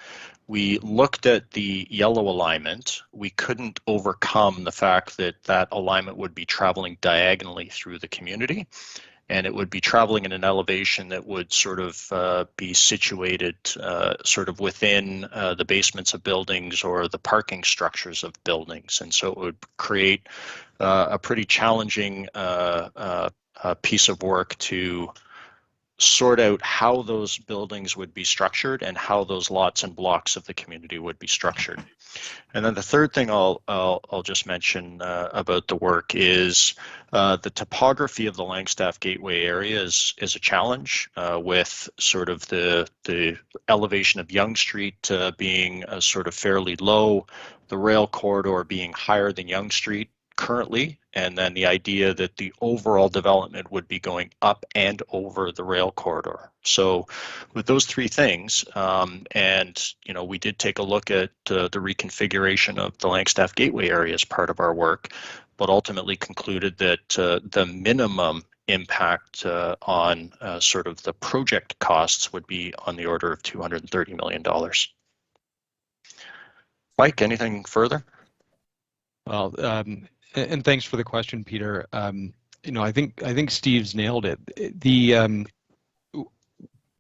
we looked at the yellow alignment, we couldn't overcome the fact that that alignment would be traveling diagonally through the community. And it would be traveling in an elevation that would sort of be situated sort of within the basements of buildings or the parking structures of buildings. And so it would create a pretty challenging piece of work to sort out how those buildings would be structured and how those lots and blocks of the community would be structured. And then the third thing I'll just mention about the work is the topography of the Langstaff Gateway area is a challenge with sort of the elevation of Yonge Street being sort of fairly low, the rail corridor being higher than Yonge Street currently, and then the idea that the overall development would be going up and over the rail corridor. So with those three things, and we did take a look at the reconfiguration of the Langstaff Gateway area as part of our work, but ultimately concluded that the minimum impact on sort of the project costs would be on the order of $230 million. Mike, anything further? Well, and thanks for the question, Peter. I think Steve's nailed it.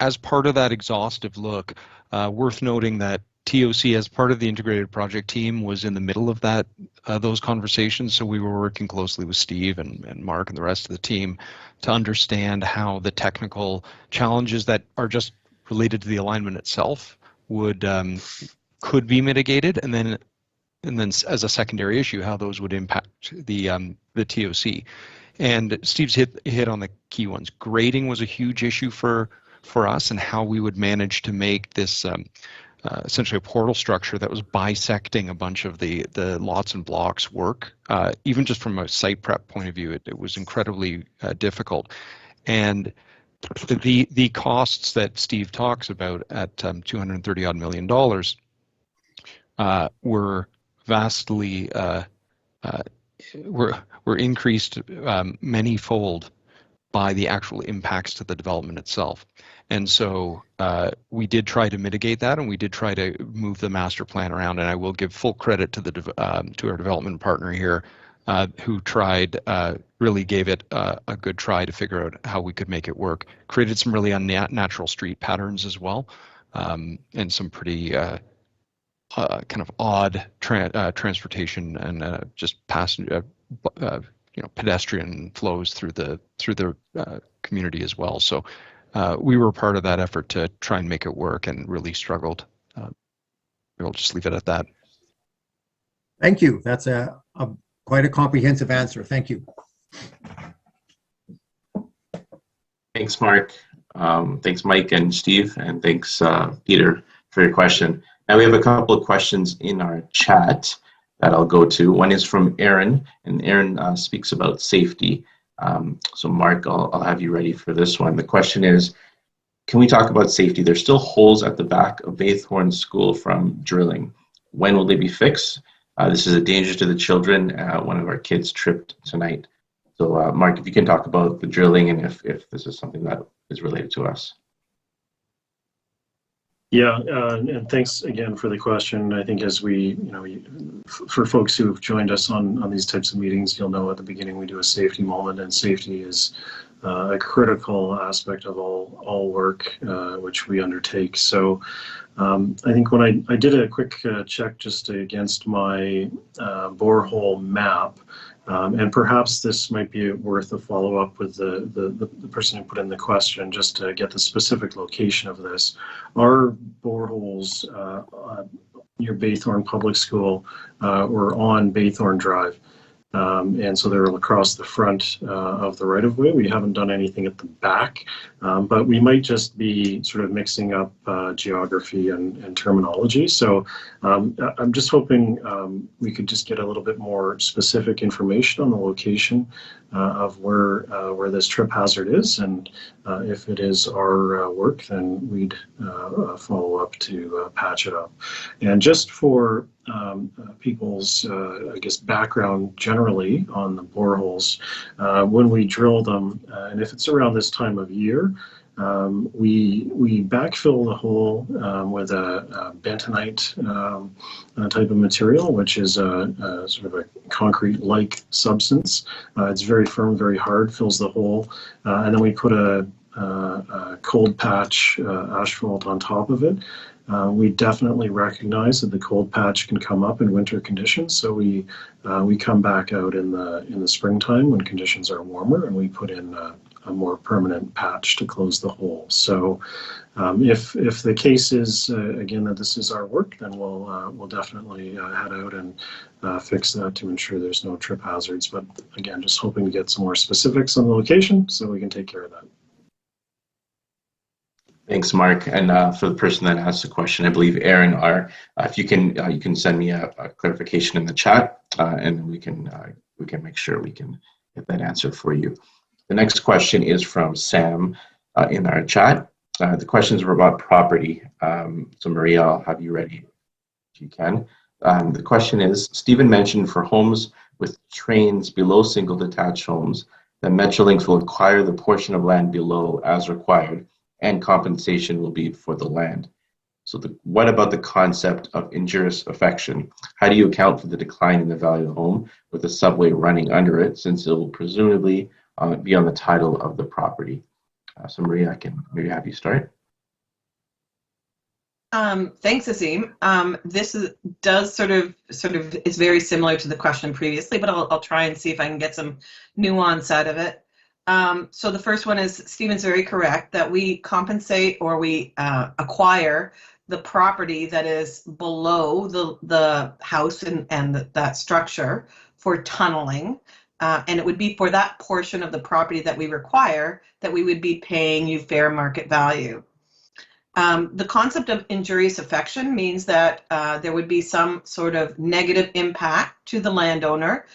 As part of that exhaustive look, worth noting that TOC, as part of the integrated project team, was in the middle of those conversations. So we were working closely with Steve and Mark and the rest of the team to understand how the technical challenges that are just related to the alignment itself could be mitigated, and then as a secondary issue, how those would impact the TOC. And Steve's hit on the key ones. Grading was a huge issue for us, and how we would manage to make this essentially a portal structure that was bisecting a bunch of the lots and blocks work. Even just from a site prep point of view, it was incredibly difficult. And the costs that Steve talks about at $230 odd million were vastly were increased many-fold by the actual impacts to the development itself. And so we did try to mitigate that, and we did try to move the master plan around. And I will give full credit to our development partner here, who really gave it a good try to figure out how we could make it work. Created some really unnatural street patterns as well, and some pretty kind of odd transportation and just passenger, pedestrian flows through the community as well. So we were part of that effort to try and make it work, and really struggled. We'll just leave it at that. Thank you. That's quite a comprehensive answer. Thank you. Thanks, Mark. Thanks, Mike and Steve, and thanks, Peter, for your question. Now we have a couple of questions in our chat that I'll go to. One is from Aaron, and Aaron speaks about safety. So Mark, I'll have you ready for this one. The question is, can we talk about safety? There's still holes at the back of Baythorn School from drilling. When will they be fixed? This is a danger to the children. One of our kids tripped tonight. So Mark, if you can talk about the drilling and if this is something that is related to us. Yeah, and thanks again for the question. I think as we, for folks who have joined us on these types of meetings, you'll know at the beginning we do a safety moment, and safety is a critical aspect of all work which we undertake. So I think when I did a quick check just against my borehole map, and perhaps this might be worth a follow-up with the person who put in the question just to get the specific location of this. Our boreholes near Baythorn Public School were on Baythorn Drive. And so they're across the front of the right-of-way. We haven't done anything at the back, but we might just be sort of mixing up geography and terminology. So I'm just hoping we could just get a little bit more specific information on the location of where this trip hazard is, and if it is our work, then we'd follow up to patch it up. And just for people's, I guess, background generally on the boreholes, when we drill them, and if it's around this time of year, we backfill the hole with a bentonite type of material, which is a sort of a concrete-like substance. It's very firm, very hard, fills the hole, and then we put a cold patch asphalt on top of it. We definitely recognize that the cold patch can come up in winter conditions, so we come back out in the springtime when conditions are warmer, and we put in a more permanent patch to close the hole. So if the case is again that this is our work, then we'll definitely head out and fix that to ensure there's no trip hazards. But again, just hoping to get some more specifics on the location so we can take care of that. Thanks, Mark. And for the person that asked the question, I believe Aaron if you can send me a clarification in the chat, and we can make sure we can get that answered for you. The next question is from Sam in our chat. The questions were about property. So Maria, I'll have you ready if you can. The question is, Stephen mentioned for homes with trains below single detached homes, that Metrolinx will acquire the portion of land below as required, and compensation will be for the land. So what about the concept of injurious affection? How do you account for the decline in the value of the home with a subway running under it, since it will presumably be on the title of the property? So Maria, I can maybe have you start. Thanks, Azim. This does sort of is very similar to the question previously, but I'll try and see if I can get some nuance out of it. So the first one is, Stephen's very correct that we compensate or we acquire the property that is below the house and that structure for tunneling. And it would be for that portion of the property that we require that we would be paying you fair market value. The concept of injurious affection means that there would be some sort of negative impact to the landowner,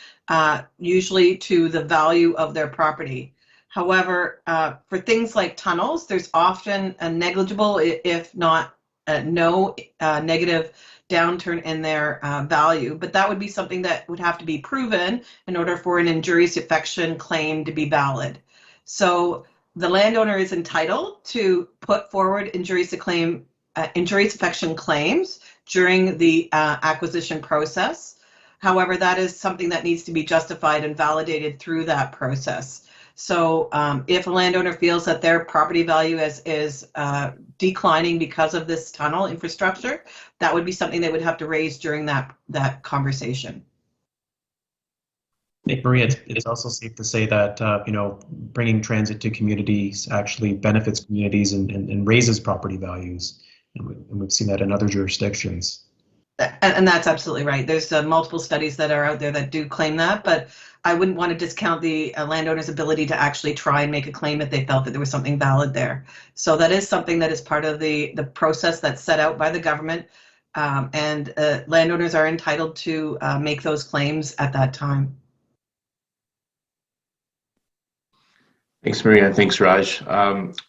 usually to the value of their property. However, for things like tunnels, there's often a negligible, if not no negative downturn in their value, but that would be something that would have to be proven in order for an injurious affection claim to be valid. So the landowner is entitled to put forward injurious affection claims during the acquisition process. However, that is something that needs to be justified and validated through that process. So if a landowner feels that their property value is declining because of this tunnel infrastructure, that would be something they would have to raise during that conversation. I think, Maria, it's also safe to say that bringing transit to communities actually benefits communities and raises property values, and we've seen that in other jurisdictions. And that's absolutely right. There's multiple studies that are out there that do claim that, but I wouldn't want to discount the landowner's ability to actually try and make a claim if they felt that there was something valid there. So that is something that is part of the process that's set out by the government, and landowners are entitled to make those claims at that time. Thanks, Maria. Thanks, Raj.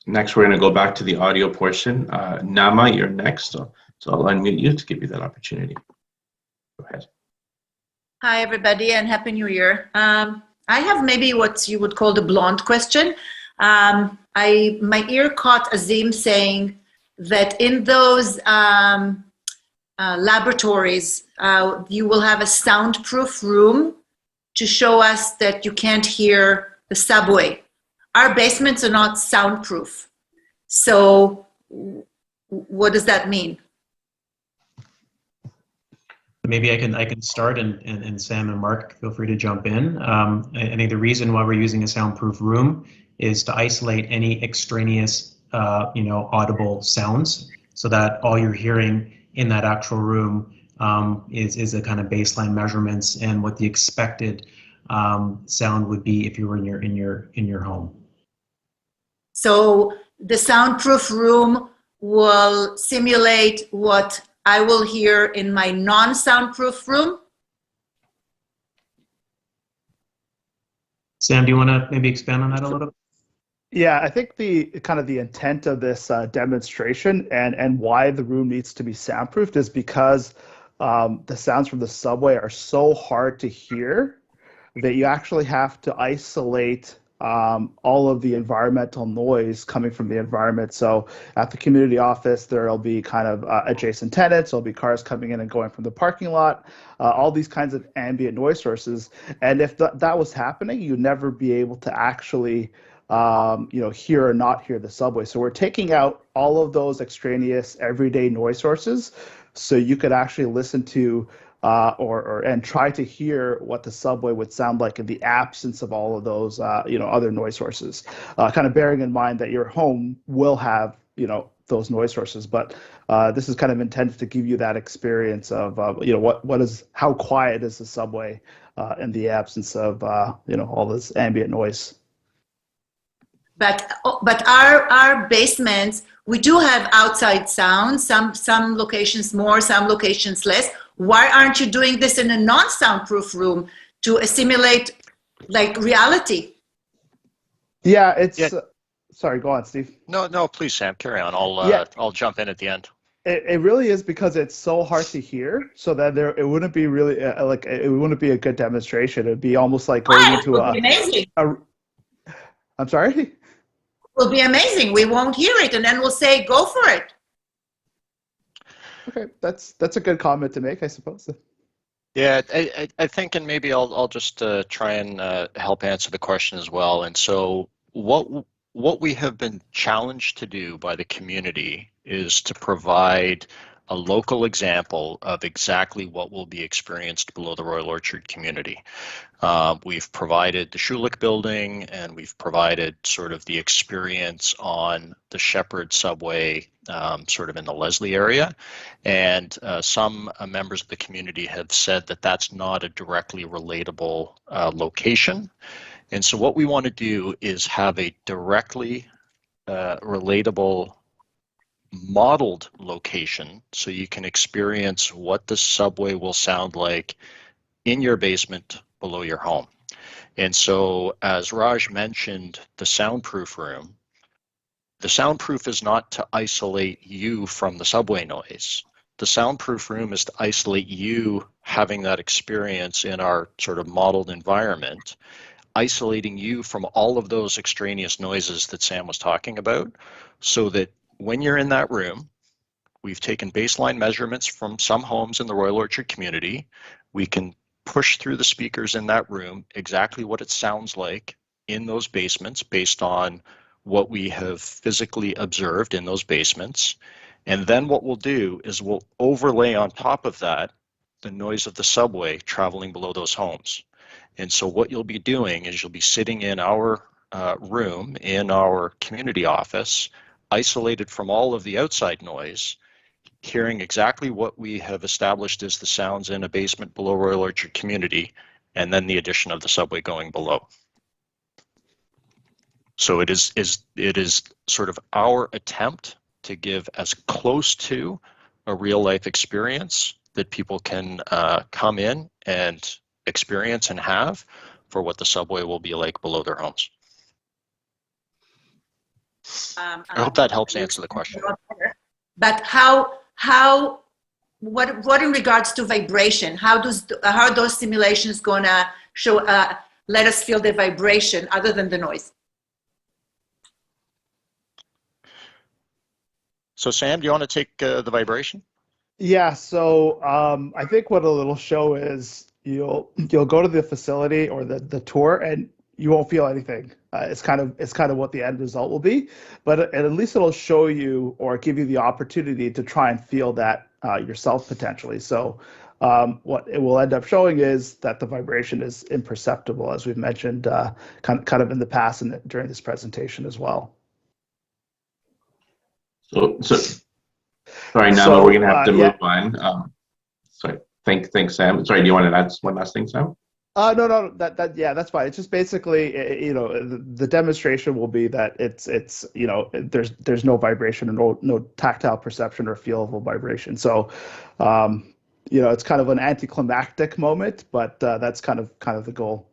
Next, we're going to go back to the audio portion. Nama, you're next. So I'll unmute you to give you that opportunity. Go ahead. Hi, everybody, and Happy New Year. I have maybe what you would call the blonde question. My ear caught Azim saying that in those laboratories, you will have a soundproof room to show us that you can't hear the subway. Our basements are not soundproof. So what does that mean? Maybe I can start, and Sam and Mark, feel free to jump in. I think the reason why we're using a soundproof room is to isolate any extraneous, audible sounds, so that all you're hearing in that actual room is a kind of baseline measurements and what the expected sound would be if you were in your home. So the soundproof room will simulate what I will hear in my non-soundproof room. Sam, do you want to maybe expand on that a little bit? Yeah, I think the intent of this demonstration and why the room needs to be soundproofed is because the sounds from the subway are so hard to hear that you actually have to isolate all of the environmental noise coming from the environment. So at the community office, there'll be kind of adjacent tenants, there'll be cars coming in and going from the parking lot, all these kinds of ambient noise sources. And if that was happening, you'd never be able to actually hear or not hear the subway. So we're taking out all of those extraneous everyday noise sources so you could actually listen to and try to hear what the subway would sound like in the absence of all of those other noise sources. Kind of bearing in mind that your home will have those noise sources, but this is kind of intended to give you that experience of how quiet is the subway in the absence of all this ambient noise. But our basements, we do have outside sound, some locations more, some locations less. Why aren't you doing this in a non-soundproof room to simulate like reality? Yeah, sorry, go on, Steve. No, please, Sam, carry on. I'll jump in at the end. It really is because it's so hard to hear, so that it wouldn't be really it wouldn't be a good demonstration. It'd be almost like going into amazing. I'm sorry? It will be amazing. We won't hear it, and then we'll say, go for it. Okay, that's a good comment to make, I suppose. Yeah, I think, and maybe I'll just try and help answer the question as well. And so what we have been challenged to do by the community is to provide a local example of exactly what will be experienced below the Royal Orchard community. We've provided the Schulich building, and we've provided sort of the experience on the Shepherd subway sort of in the Leslie area. And some members of the community have said that that's not a directly relatable location. And so what we want to do is have a directly relatable modeled location so you can experience what the subway will sound like in your basement below your home. And so, as Raj mentioned, the soundproof room, the soundproof is not to isolate you from the subway noise. The soundproof room is to isolate you having that experience in our sort of modeled environment, isolating you from all of those extraneous noises that Sam was talking about, so that when you're in that room, we've taken baseline measurements from some homes in the Royal Orchard community. We can push through the speakers in that room exactly what it sounds like in those basements based on what we have physically observed in those basements. And then what we'll do is we'll overlay on top of that the noise of the subway traveling below those homes. And so what you'll be doing is you'll be sitting in our room in our community office, isolated from all of the outside noise, hearing exactly what we have established as the sounds in a basement below Royal Orchard community, and then the addition of the subway going below. So it is sort of our attempt to give as close to a real life experience that people can come in and experience and have for what the subway will be like below their homes. I hope that helps answer the question. But what in regards to vibration? How are those simulations gonna show, let us feel the vibration other than the noise? So Sam, do you want to take the vibration? Yeah, so I think what it'll show is you'll go to the facility or the tour and you won't feel anything. It's kind of what the end result will be, but at least it'll show you or give you the opportunity to try and feel that yourself potentially. So what it will end up showing is that the vibration is imperceptible, as we've mentioned kind of in the past and during this presentation as well. So sorry, Nala, we're gonna have to move on. Sorry, thanks, Sam. Sorry, do you want to add one last thing, Sam? No, that's fine. It's just basically, the demonstration will be that it's there's no vibration and no tactile perception or feelable vibration. So, it's kind of an anticlimactic moment, but that's kind of the goal.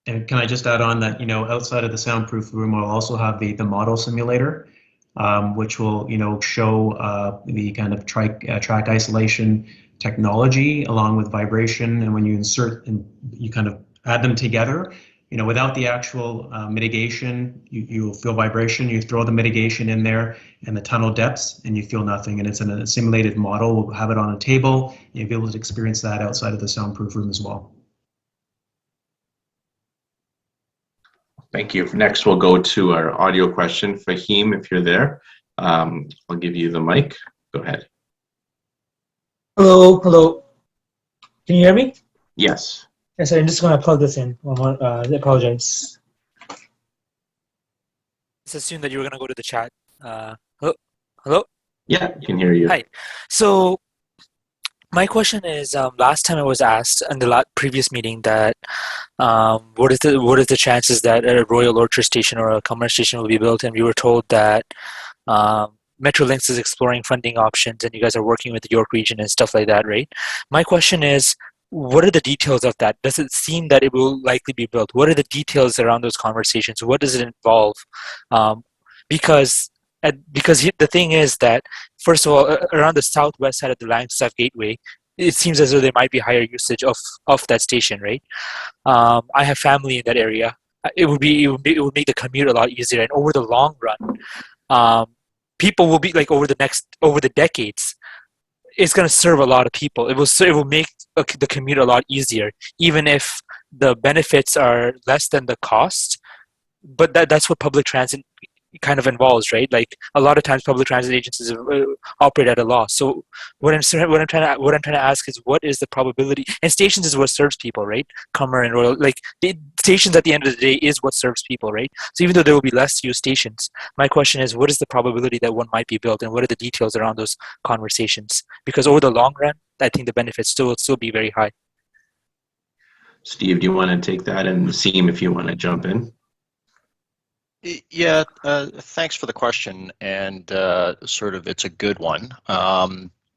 And can I just add on that, outside of the soundproof room, we'll also have the model simulator, which will, show the kind of track isolation technology along with vibration. And when you insert and you kind of add them together, without the actual mitigation, you'll feel vibration. You throw the mitigation in there and the tunnel depths and you feel nothing. And it's in a simulated model. We'll have it on a table. You'll be able to experience that outside of the soundproof room as well. Thank you. Next, we'll go to our audio question. Fahim, if you're there, I'll give you the mic. Go ahead. Hello. Can you hear me? Yes. Yes, I'm just going to plug this in. I apologize. Let's assume that you were going to go to the chat. Hello? Yeah, I can hear you. Hi. So my question is, last time I was asked in the previous meeting that what is the chances that a Royal Orchard station or a Commerce station will be built, and we were told that Metrolinx is exploring funding options and you guys are working with the York region and stuff like that, right? My question is, what are the details of that? Does it seem that it will likely be built? What are the details around those conversations? What does it involve? Because the thing is that, first of all, around the southwest side of the Langstaff Gateway, it seems as though there might be higher usage of that station, right? I have family in that area. It would make the commute a lot easier, and over the long run, people will be like over the decades, it's going to serve a lot of people. It will make the commute a lot easier, even if the benefits are less than the cost. But that's what public transit kind of involves, right? Like a lot of times public transit agencies operate at a loss. So what I'm trying to ask is, what is the probability? And stations is what serves people, right? Comer and Royal, like the stations at the end of the day is what serves people, right? So even though there will be less used stations, my question is, what is the probability that one might be built, and what are the details around those conversations? Because over the long run, I think the benefits will still be very high. Steve, do you want to take that, and Seem, if you want to jump in? Yeah, thanks for the question, and it's a good one.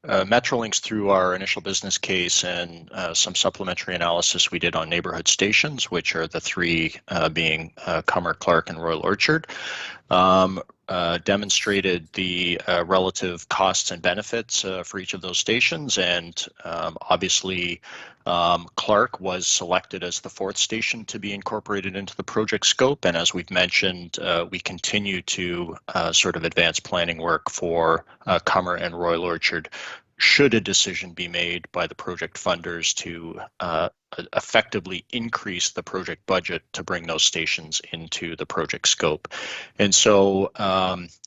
Metrolinx, through our initial business case and some supplementary analysis we did on neighborhood stations, which are the three being Comer, Clark, and Royal Orchard, demonstrated the relative costs and benefits for each of those stations. And obviously, Clark was selected as the fourth station to be incorporated into the project scope. And as we've mentioned, we continue to advance planning work for Comer and Royal Orchard. should a decision be made by the project funders to effectively increase the project budget to bring those stations into the project scope. And so,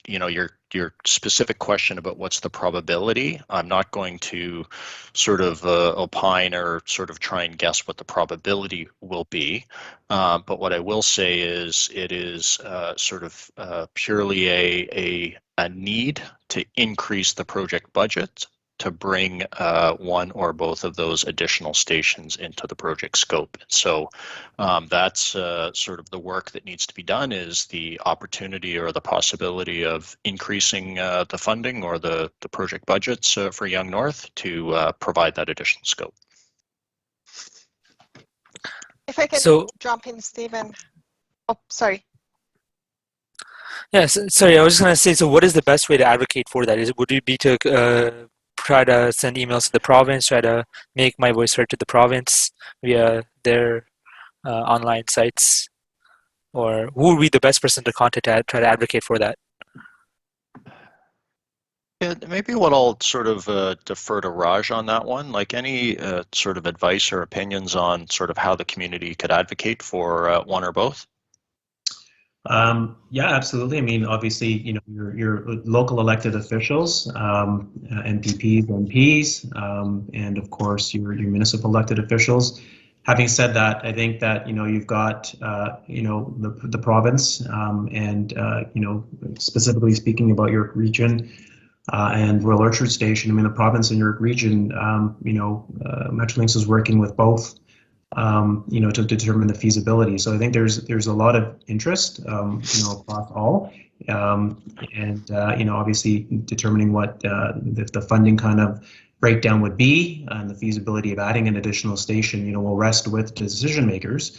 you know, your specific question about what's the probability, I'm not going to sort of opine or sort of try and guess what the probability will be. But what I will say is it is sort of purely a need to increase the project budget to bring one or both of those additional stations into the project scope. So that's sort of the work that needs to be done, is the opportunity or the possibility of increasing the funding or the project budgets for Yonge North to provide that additional scope. If I can So, jump in, Stephen. Oh, sorry. yes, sorry, I was just going to say, so what is the best way to advocate for that? Would it be to try to send emails to the province, try to make my voice heard to the province via their online sites? Or who would be the best person to contact to try to advocate for that? Yeah, maybe what I'll sort of defer to Raj on that one, like any sort of advice or opinions on sort of how the community could advocate for one or both? Yeah, absolutely. I mean, obviously, you know, your local elected officials, MPPs, MPs, and of course your municipal elected officials. Having said that, I think that, you know, you've got, you know, the province, and you know, specifically speaking about your region and Royal Orchard Station. I mean, the province and your region, you know, Metrolinx is working with both. You know, to determine the feasibility. So I think there's a lot of interest, you know, across all, and you know, obviously determining what the funding kind of breakdown would be and the feasibility of adding an additional station, you know, will rest with decision makers.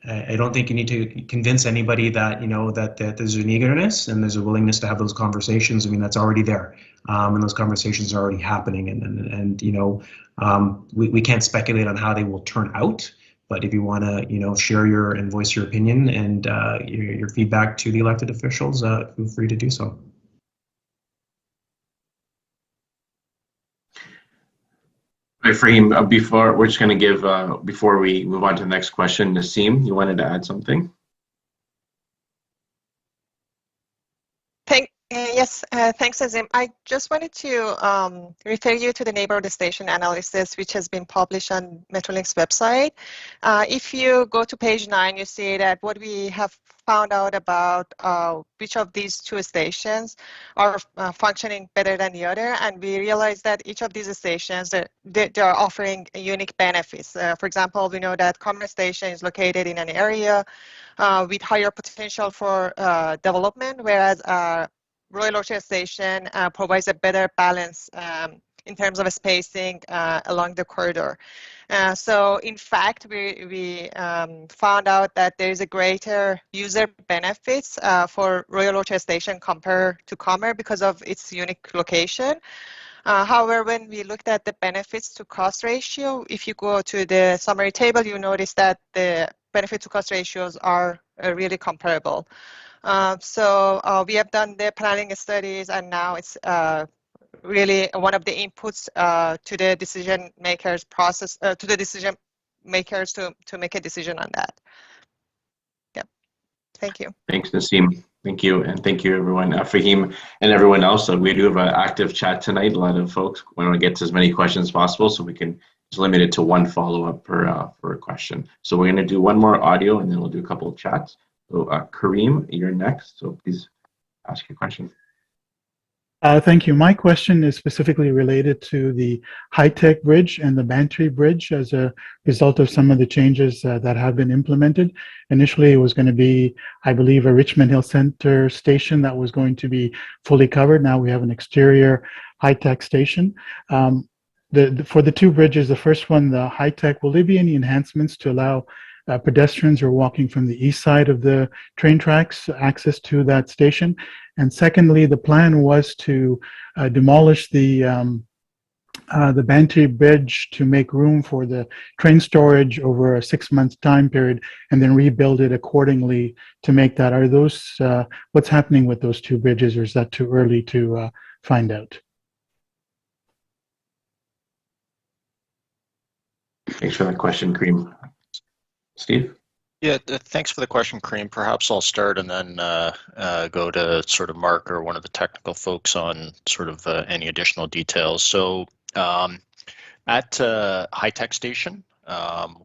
I don't think you need to convince anybody that, you know, that there's an eagerness and there's a willingness to have those conversations. I mean, that's already there, and those conversations are already happening. And you know, we can't speculate on how they will turn out. But if you want to, you know, share your and voice your opinion and your feedback to the elected officials, feel free to do so. Fahim, before we're just going to give, before we move on to the next question, Nassim, you wanted to add something? Yes, thanks, Azim. I just wanted to refer you to the neighborhood station analysis, which has been published on Metrolinx website. If you go to page 9, you see that what we have found out about which of these two stations are functioning better than the other, and we realized that each of these stations, they are offering unique benefits. For example, we know that Commerce Station is located in an area with higher potential for development, whereas Royal Orchard Station provides a better balance in terms of spacing along the corridor. So in fact, we found out that there is a greater user benefits for Royal Orchard Station compared to Commerce because of its unique location. However, when we looked at the benefits to cost ratio, if you go to the summary table, you notice that the benefit to cost ratios are really comparable. So we have done the planning studies, and now it's really one of the inputs to the decision makers process, to the decision makers to make a decision on that. Yeah, thank you. Thanks, Nassim. Thank you, and thank you, everyone. Fahim and everyone else. We do have an active chat tonight. A lot of folks want to get to as many questions as possible, so we can just limit it to one follow-up per question. So we're going to do one more audio, and then we'll do a couple of chats. So Kareem, you're next. So please ask your question. Thank you. My question is specifically related to the high-tech bridge and the Bantry Bridge as a result of some of the changes that have been implemented. Initially, it was going to be, I believe, a Richmond Hill Center station that was going to be fully covered. Now we have an exterior high-tech station. For the two bridges, the first one, the high-tech, will there be any enhancements to allow pedestrians who are walking from the east side of the train tracks access to that station? And secondly, the plan was to demolish the Bantry Bridge to make room for the train storage over a 6-month time period, and then rebuild it accordingly to make that. Are those what's happening with those two bridges, or is that too early to find out? Thanks for that question, Kareem. Steve? Yeah, thanks for the question, Kareem. Perhaps I'll start and then go to sort of Mark or one of the technical folks on sort of any additional details. So at High Tech Station,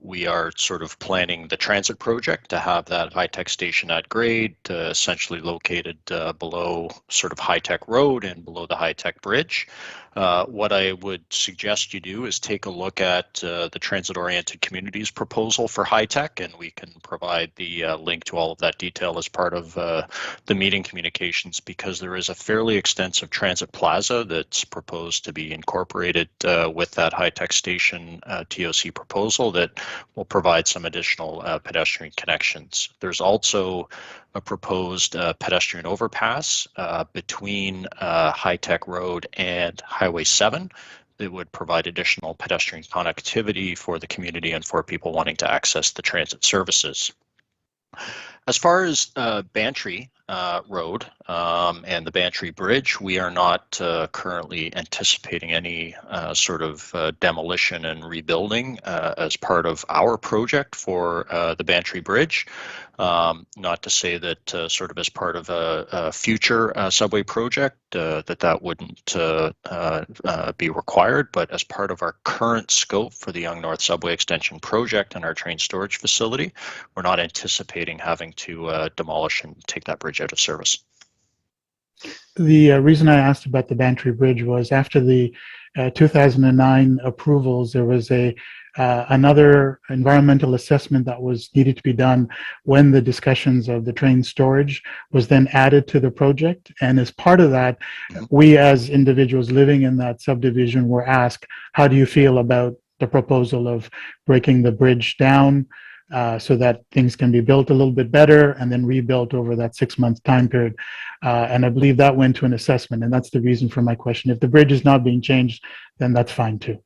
we are sort of planning the transit project to have that High Tech Station at grade, essentially located below sort of High Tech Road and below the High Tech Bridge. What I would suggest you do is take a look at the Transit-Oriented Communities proposal for High Tech, and we can provide the link to all of that detail as part of the meeting communications, because there is a fairly extensive transit plaza that's proposed to be incorporated with that High Tech Station TOC proposal that will provide some additional pedestrian connections. There's also a proposed pedestrian overpass between High Tech Road and Highway 7 that would provide additional pedestrian connectivity for the community and for people wanting to access the transit services. As far as Bantry Road and the Bantry Bridge, we are not currently anticipating any sort of demolition and rebuilding as part of our project for the Bantry Bridge. Not to say that sort of as part of a future subway project that wouldn't be required, but as part of our current scope for the Yonge North Subway Extension project and our train storage facility, we're not anticipating having to demolish and take that bridge out of service. The reason I asked about the Bantry Bridge was after the 2009 approvals, there was another environmental assessment that was needed to be done when the discussions of the train storage was then added to the project. And as part of that, we as individuals living in that subdivision were asked, how do you feel about the proposal of breaking the bridge down so that things can be built a little bit better and then rebuilt over that 6-month time period. And I believe that went to an assessment, and that's the reason for my question. If the bridge is not being changed, then that's fine too.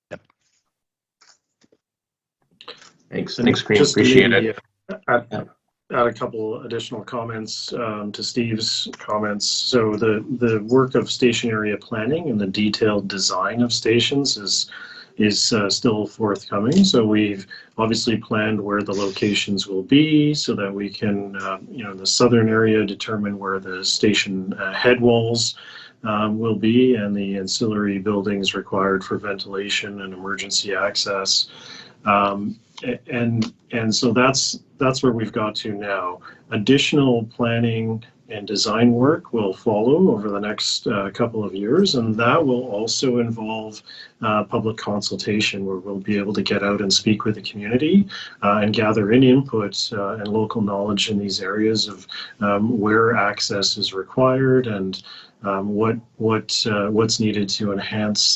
Yep. Thanks, Kareem. Appreciate it. Add a couple additional comments to Steve's comments. So the work of station area planning and the detailed design of stations is still forthcoming. So we've obviously planned where the locations will be so that we can, in the southern area, determine where the station head walls will be and the ancillary buildings required for ventilation and emergency access. And so that's where we've got to now. Additional planning and design work will follow over the next couple of years, and that will also involve public consultation, where we'll be able to get out and speak with the community and gather in input and local knowledge in these areas of where access is required and what's needed to enhance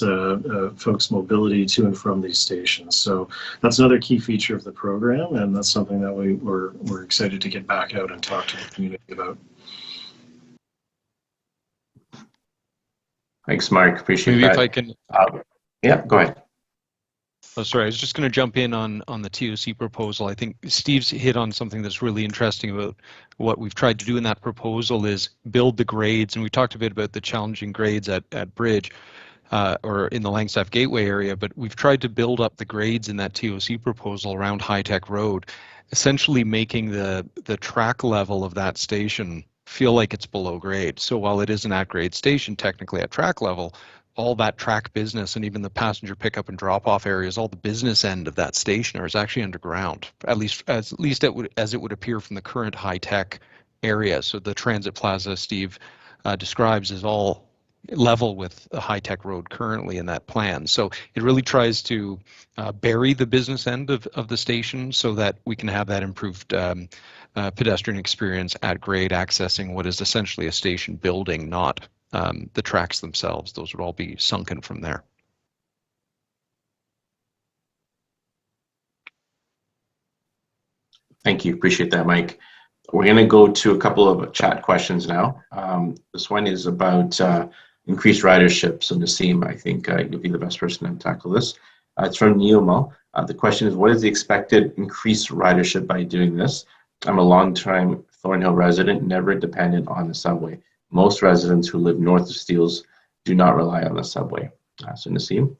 folks' mobility to and from these stations. So that's another key feature of the program, and that's something that we're excited to get back out and talk to the community about. Thanks, Mark. Appreciate Maybe that. if I can. Yeah, go ahead. Oh, sorry. I was just going to jump in on the TOC proposal. I think Steve's hit on something that's really interesting about what we've tried to do in that proposal is build the grades. And we talked a bit about the challenging grades at Bridge or in the Langstaff Gateway area, but we've tried to build up the grades in that TOC proposal around High Tech Road, essentially making the track level of that station feel like it's below grade. So while it is an at-grade station, technically at track level, all that track business and even the passenger pickup and drop-off areas, all the business end of that station is actually underground, at least as it would appear from the current high-tech area. So the transit plaza Steve describes is all level with the high-tech road currently in that plan. So it really tries to bury the business end of the station so that we can have that improved pedestrian experience at grade, accessing what is essentially a station building, not the tracks themselves. Those would all be sunken from there. Thank you. Appreciate that, Mike. We're going to go to a couple of chat questions now. This one is about increased ridership. So Nassim, I think you'll be the best person to tackle this. It's from Neoma. The question is, what is the expected increased ridership by doing this? I'm a long-time Thornhill resident, never dependent on the subway. Most residents who live north of Steeles do not rely on the subway. So Nassim?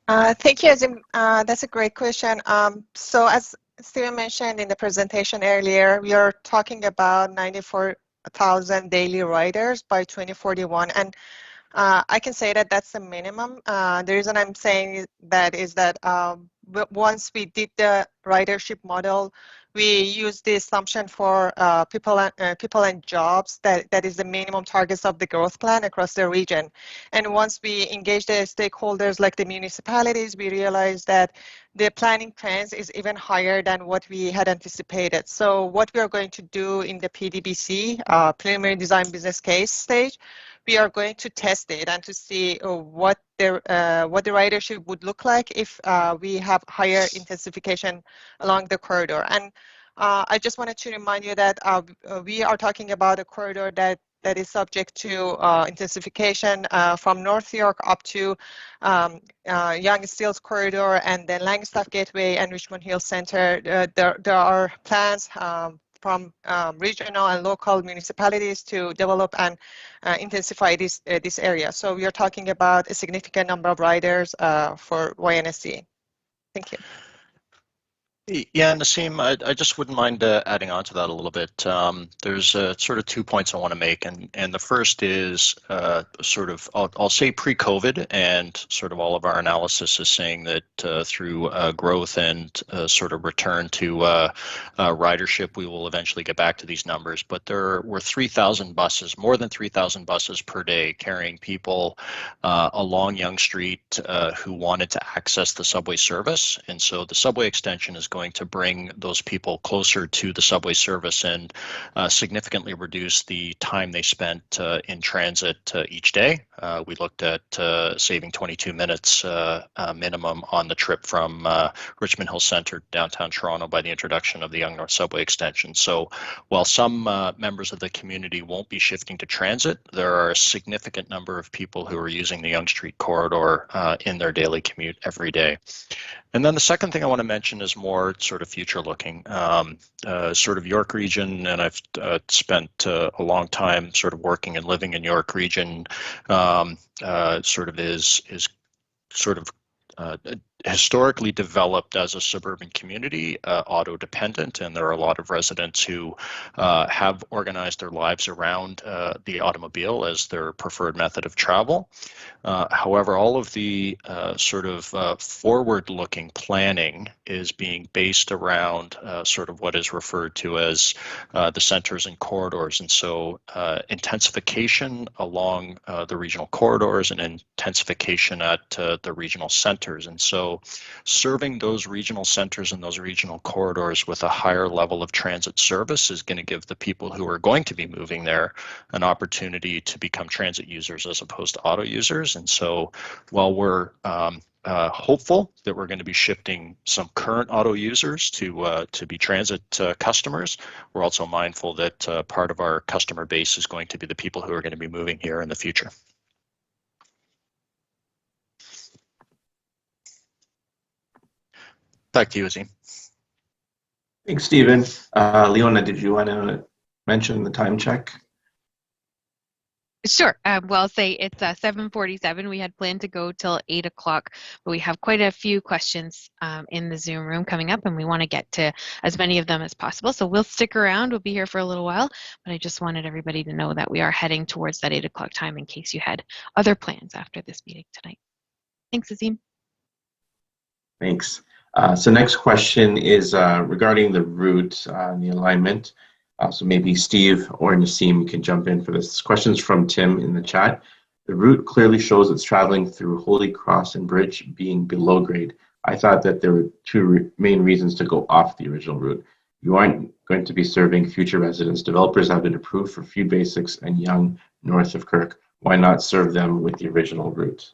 Thank you, Azim. That's a great question. So as Steven mentioned in the presentation earlier, we are talking about 94,000 daily riders by 2041. And I can say that that's the minimum. The reason I'm saying that is that once we did the ridership model, we used the assumption for people and jobs that is the minimum targets of the growth plan across the region. And once we engage the stakeholders like the municipalities, we realized that the planning trends is even higher than what we had anticipated. So what we are going to do in the PDBC, preliminary design business case stage, we are going to test it and to see what the ridership would look like if we have higher intensification along the corridor. And I just wanted to remind you that we are talking about a corridor that is subject to intensification from North York up to Yonge Steeles Corridor and then Langstaff Gateway and Richmond Hill Center. There are plans from regional and local municipalities to develop and intensify this area. So we are talking about a significant number of riders for YNSC. Thank you. Yeah, Nassim, I just wouldn't mind adding on to that a little bit. There's sort of 2 points I want to make, and the first is sort of, I'll say pre-COVID, and sort of all of our analysis is saying that through growth and sort of return to ridership, we will eventually get back to these numbers. But there were 3,000 buses, more than 3,000 buses per day carrying people along Yonge Street who wanted to access the subway service. And so the subway extension is going to bring those people closer to the subway service and significantly reduce the time they spent in transit each day. We looked at saving 22 minutes minimum on the trip from Richmond Hill Centre, downtown Toronto, by the introduction of the Yonge North Subway extension. So while some members of the community won't be shifting to transit, there are a significant number of people who are using the Yonge Street corridor in their daily commute every day. And then the second thing I want to mention is more sort of future looking. Sort of York Region, and I've spent a long time sort of working and living in York Region, sort of is sort of historically developed as a suburban community, auto dependent, and there are a lot of residents who have organized their lives around the automobile as their preferred method of travel. However, all of the sort of forward-looking planning is being based around sort of what is referred to as the centers and corridors. And so intensification along the regional corridors and intensification at the regional centers. And so serving those regional centers and those regional corridors with a higher level of transit service is going to give the people who are going to be moving there an opportunity to become transit users as opposed to auto users. And so while we're hopeful that we're going to be shifting some current auto users to be transit customers, we're also mindful that part of our customer base is going to be the people who are going to be moving here in the future. Back to you, Azim. Thanks, Stephen. Leona, did you want to mention the time check? Sure. Well, I'll say it's 7:47. We had planned to go till 8 o'clock, but we have quite a few questions in the Zoom room coming up, and we want to get to as many of them as possible. So we'll stick around. We'll be here for a little while, but I just wanted everybody to know that we are heading towards that 8 o'clock time in case you had other plans after this meeting tonight. Thanks, Azim. Thanks. So next question is regarding the route and the alignment. So maybe Steve or Nassim can jump in for this. This question's from Tim in the chat. The route clearly shows it's traveling through Holy Cross and Bridge being below grade. I thought that there were two main reasons to go off the original route. You aren't going to be serving future residents. Developers have been approved for Few Basics and Yonge north of Kirk. Why not serve them with the original route?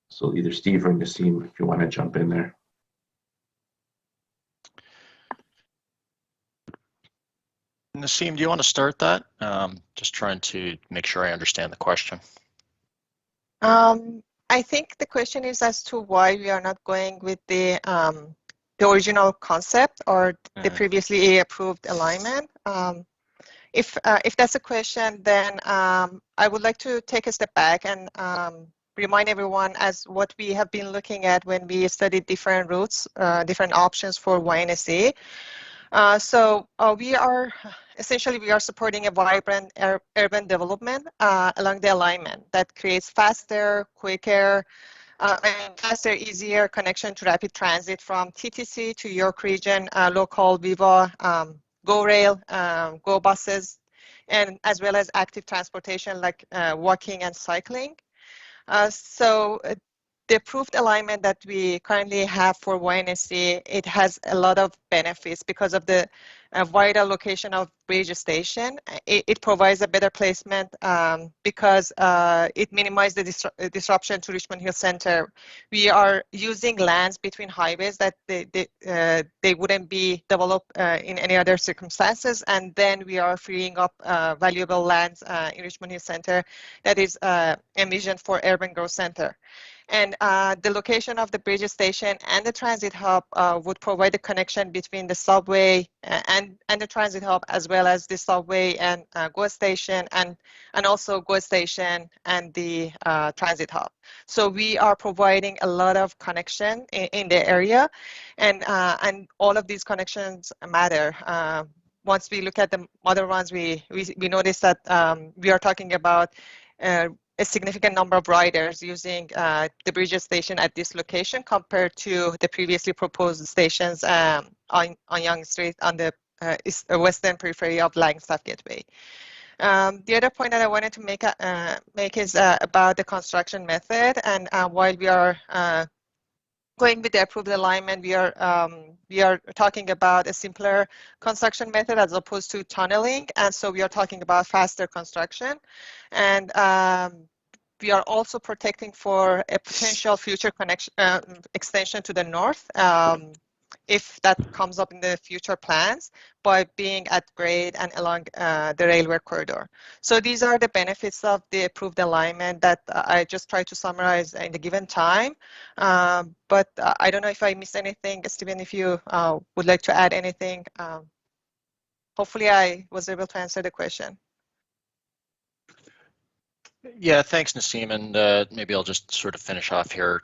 So either Steve or Nassim, if you want to jump in there. Nassim, do you want to start that? Just trying to make sure I understand the question. I think the question is as to why we are not going with the original concept or the previously approved alignment. If that's a question, then I would like to take a step back and remind everyone as what we have been looking at when we studied different routes, different options for YNSA. We are supporting a vibrant urban development along the alignment that creates faster, quicker, and faster, easier connection to rapid transit from TTC to York Region, local Viva, Go Rail, Go buses, and as well as active transportation like walking and cycling. The approved alignment that we currently have for YNSC, it has a lot of benefits because of the vital location of Bridge Station. It provides a better placement because it minimizes the disruption to Richmond Hill Center. We are using lands between highways that they wouldn't be developed in any other circumstances, and then we are freeing up valuable lands in Richmond Hill Center that is envisioned for urban growth center. And the location of the Bridge Station and the transit hub would provide a connection between the subway and the transit hub, as well as the subway and GO Station, and also GO Station and the transit hub. So we are providing a lot of connection in the area, and all of these connections matter. Once we look at the other ones, we notice that we are talking about a significant number of riders using the Bridge Station at this location compared to the previously proposed stations on Yonge Street on the western periphery of Langstaff Gateway. The other point that I wanted to make is about the construction method, and while we are going with the approved alignment, we are talking about a simpler construction method as opposed to tunneling, and so we are talking about faster construction, and we are also protecting for a potential future connection extension to the north if that comes up in the future plans by being at grade and along the railway corridor. So these are the benefits of the approved alignment that I just tried to summarize in the given time. But I don't know if I missed anything. Stephen, if you would like to add anything, hopefully I was able to answer the question. Yeah, thanks, Naseem, and maybe I'll just sort of finish off here.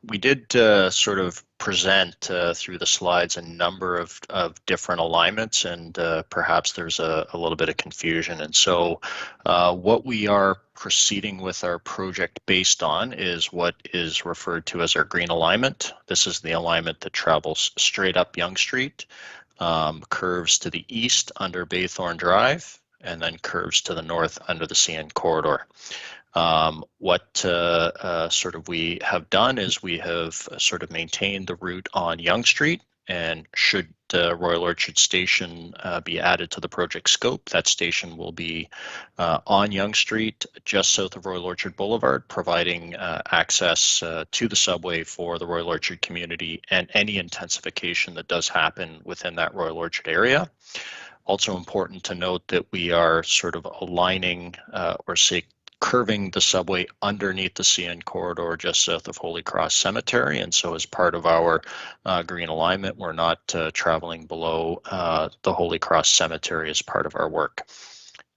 We did sort of present through the slides a number of different alignments, and perhaps there's a little bit of confusion. And so what we are proceeding with our project based on is what is referred to as our green alignment. This is the alignment that travels straight up Yonge Street, curves to the east under Baythorn Drive, and then curves to the north under the CN corridor. What sort of we have done is we have sort of maintained the route on Yonge Street, and should Royal Orchard Station be added to the project scope, that station will be on Yonge Street, just south of Royal Orchard Boulevard, providing access to the subway for the Royal Orchard community and any intensification that does happen within that Royal Orchard area. Also important to note that we are sort of aligning or say curving the subway underneath the CN corridor just south of Holy Cross Cemetery, and so as part of our green alignment, we're not traveling below the Holy Cross Cemetery as part of our work.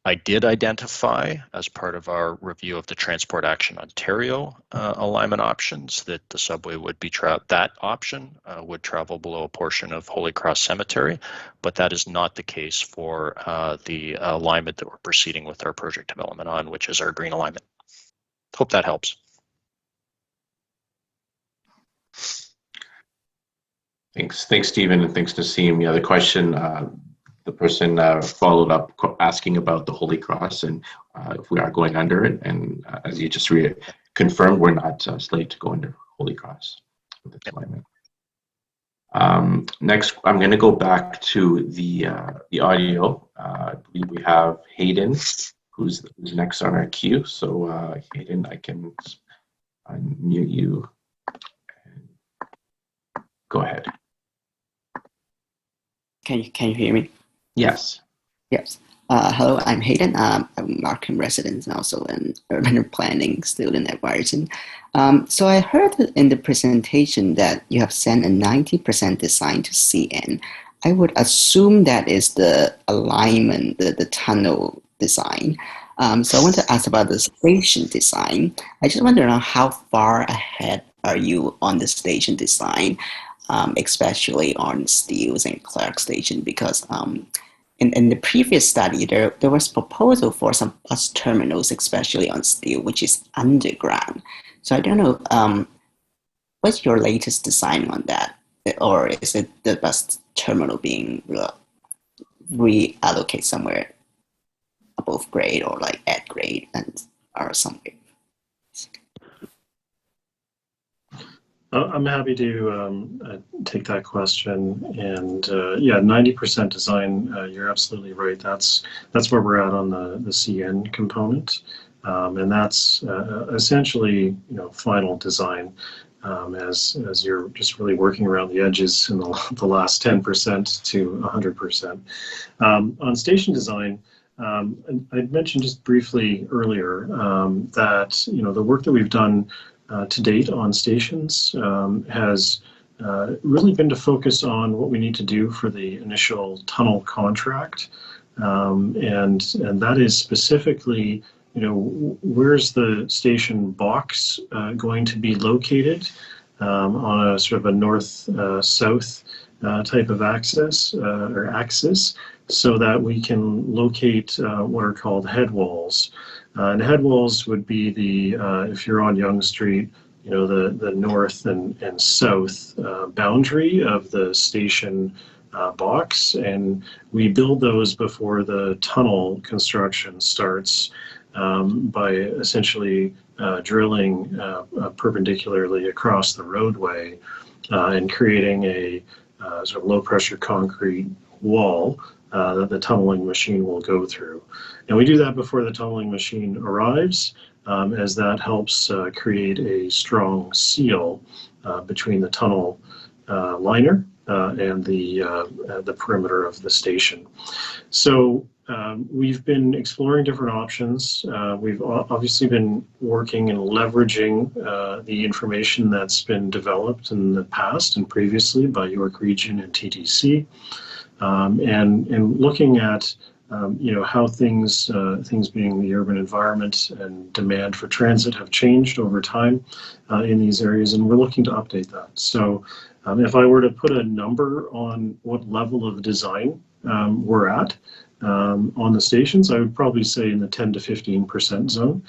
I did identify, as part of our review of the Transport Action Ontario alignment options, that the subway would be that option would travel below a portion of Holy Cross Cemetery, but that is not the case for the alignment that we're proceeding with our project development on, which is our green alignment. Hope that helps. Thanks, Stephen, and thanks, Naseem. Yeah, the question, the person followed up asking about the Holy Cross and if we are going under it. And as you just confirmed, we're not slated to go under Holy Cross with this alignment. Next, I'm going to go back to the audio. I believe we have Hayden, who's next on our queue. So Hayden, I can unmute you. Go ahead. Can you hear me? Yes. Yes. Hello, I'm Hayden. I'm a Markham resident and also an urban planning student at Ryerson. So I heard in the presentation that you have sent a 90% design to CN. I would assume that is the alignment, the tunnel design. So I want to ask about the station design. I just want to know how far ahead are you on the station design, especially on Steeles and Clark Station, because in the previous study, there was proposal for some bus terminals, especially on Steele, which is underground. So I don't know, what's your latest design on that? Or is it the bus terminal being reallocate somewhere above grade or like at grade and or somewhere? I'm happy to take that question. And yeah, 90% design, you're absolutely right. That's where we're at on the CN component. And that's essentially, final design as you're just really working around the edges in the last 10% to 100%. On station design, I mentioned just briefly earlier that, the work that we've done to date on stations has really been to focus on what we need to do for the initial tunnel contract. And that is specifically, where's the station box going to be located on a sort of a north-south type of axis, so that we can locate what are called head walls. And head walls would be if you're on Yonge Street, the north and south boundary of the station box. And we build those before the tunnel construction starts by essentially drilling perpendicularly across the roadway and creating a sort of low pressure concrete wall that the tunneling machine will go through. And we do that before the tunneling machine arrives, as that helps create a strong seal between the tunnel liner and the perimeter of the station. So we've been exploring different options. We've obviously been working and leveraging the information that's been developed in the past and previously by York Region and TTC. And looking at how things being the urban environment and demand for transit have changed over time in these areas, and we're looking to update that. So if I were to put a number on what level of design we're at on the stations, I would probably say in the 10 to 15% zone.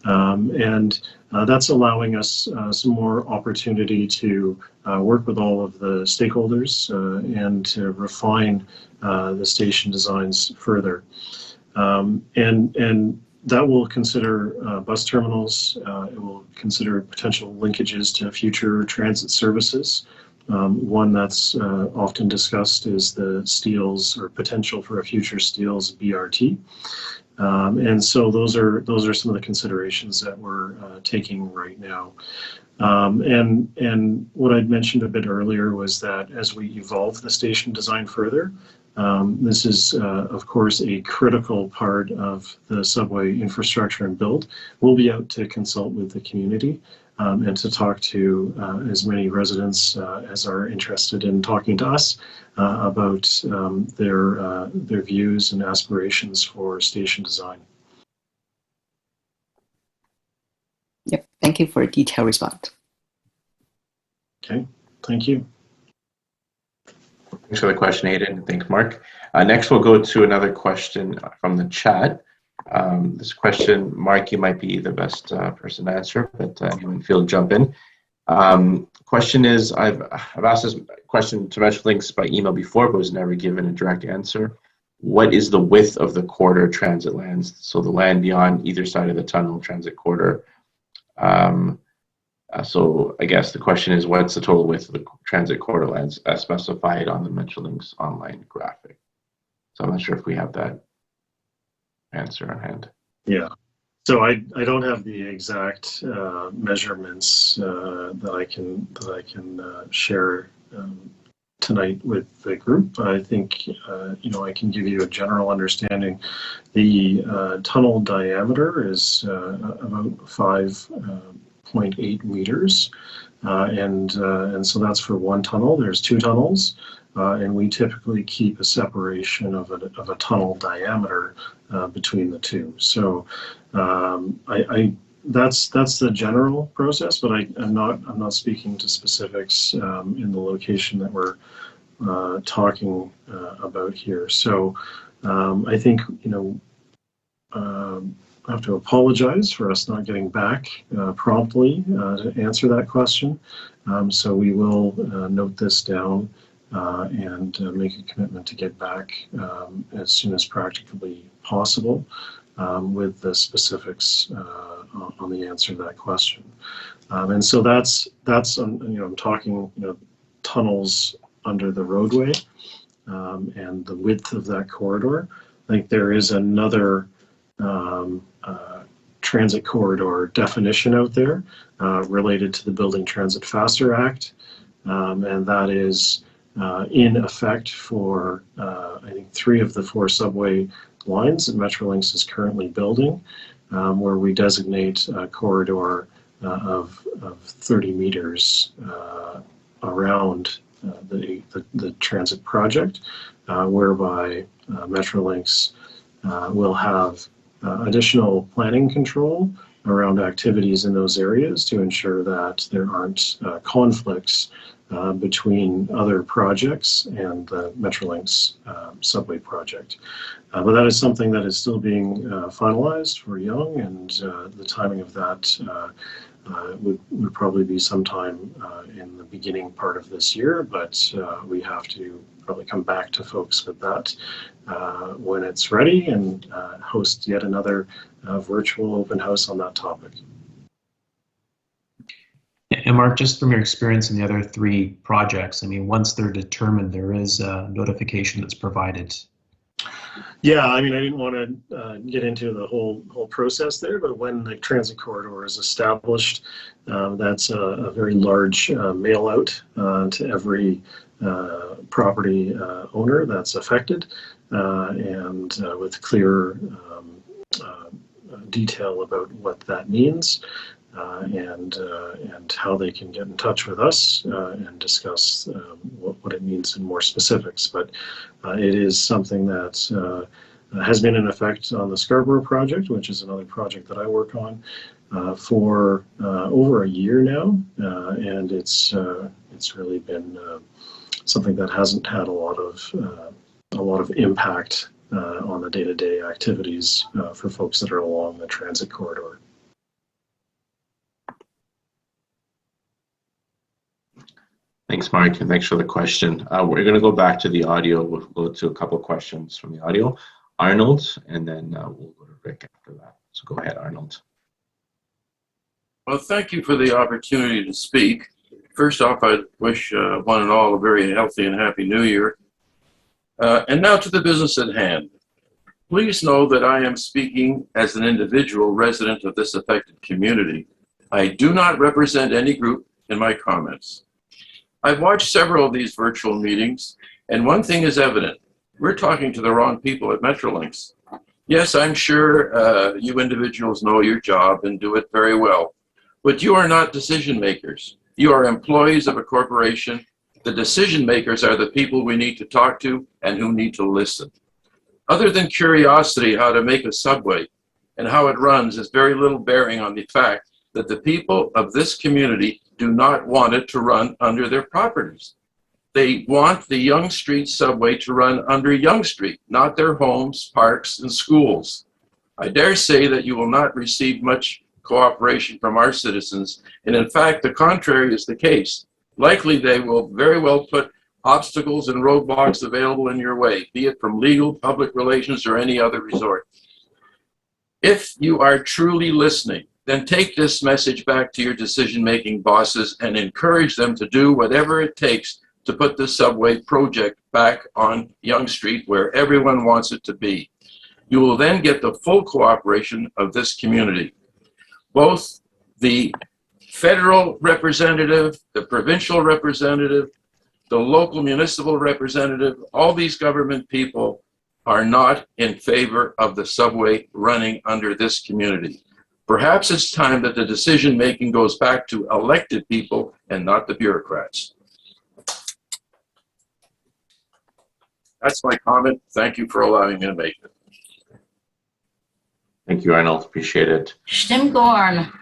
And that's allowing us some more opportunity to work with all of the stakeholders and to refine the station designs further. And that will consider bus terminals. It will consider potential linkages to future transit services. One that's often discussed is the Steeles, or potential for a future Steeles BRT. And so those are some of the considerations that we're taking right now. And what I'd mentioned a bit earlier was that as we evolve the station design further, this is, of course, a critical part of the subway infrastructure and build. We'll be out to consult with the community and to talk to as many residents as are interested in talking to us about their views and aspirations for station design. Yep, thank you for a detailed response. Okay, thank you. Thanks for the question, Aidan. Thanks, Mark. Next, we'll go to another question from the chat. This question, Mark, you might be the best person to answer, but anyone feel jump in. Question is, I've asked this question to Metrolinx by email before, but was never given a direct answer. What is the width of the corridor transit lands? So the land beyond either side of the tunnel transit corridor. So I guess the question is, what's the total width of the transit corridor lands as specified on the Metrolinx online graphic? So I'm not sure if we have that answer on hand. Yeah, so I don't have the exact measurements that I can share tonight with the group. I think I can give you a general understanding. The tunnel diameter is about 5.8 meters, and so that's for one tunnel. There's two tunnels, and we typically keep a separation of a tunnel diameter between the two. So that's the general process, but I'm not speaking to specifics in the location that we're talking about here. So I think, I have to apologize for us not getting back promptly to answer that question. So we will note this down and make a commitment to get back as soon as practically possible with the specifics on the answer to that question. And so that's I'm talking tunnels under the roadway and the width of that corridor. I think there is another transit corridor definition out there related to the Building Transit Faster Act, and that is in effect for I think 3 of the 4 subway lines that Metrolinx is currently building, where we designate a corridor of 30 meters around the transit project, whereby Metrolinx will have additional planning control around activities in those areas to ensure that there aren't conflicts between other projects and the Metrolinx subway project. But that is something that is still being finalized for Yonge, and the timing of that would probably be sometime in the beginning part of this year, but we have to probably come back to folks with that when it's ready and host yet another virtual open house on that topic. And Mark, just from your experience in the other 3 projects, I mean, once they're determined, there is a notification that's provided. Yeah, I mean, I didn't want to get into the whole process there, but when the transit corridor is established, that's a very large mail out to every property owner that's affected, and with clear detail about what that means. And how they can get in touch with us and discuss what it means in more specifics. But it is something that has been in effect on the Scarborough project, which is another project that I work on for over a year now, and it's really been something that hasn't had a lot of impact on the day-to-day activities for folks that are along the transit corridor. Thanks, Mark, and thanks for the question. We're going to go back to the audio. We'll go to a couple of questions from the audio. Arnold, and then we'll go to Rick after that. So go ahead, Arnold. Well, thank you for the opportunity to speak. First off, I wish one and all a very healthy and happy New Year. And now to the business at hand. Please know that I am speaking as an individual resident of this affected community. I do not represent any group in my comments. I've watched several of these virtual meetings, and one thing is evident. We're talking to the wrong people at Metrolinx. Yes, I'm sure you individuals know your job and do it very well, but you are not decision makers. You are employees of a corporation. The decision makers are the people we need to talk to and who need to listen. Other than curiosity how to make a subway and how it runs has very little bearing on the fact that the people of this community do not want it to run under their properties. They want the Yonge Street subway to run under Yonge Street, not their homes, parks, and schools. I dare say that you will not receive much cooperation from our citizens, and in fact, the contrary is the case. Likely they will very well put obstacles and roadblocks available in your way, be it from legal, public relations, or any other resort. If you are truly listening, then take this message back to your decision-making bosses and encourage them to do whatever it takes to put the subway project back on Yonge Street where everyone wants it to be. You will then get the full cooperation of this community. Both the federal representative, the provincial representative, the local municipal representative, all these government people are not in favor of the subway running under this community. Perhaps it's time that the decision-making goes back to elected people and not the bureaucrats. That's my comment. Thank you for allowing me to make it. Thank you, Arnold. Appreciate it. Stimmt gorn.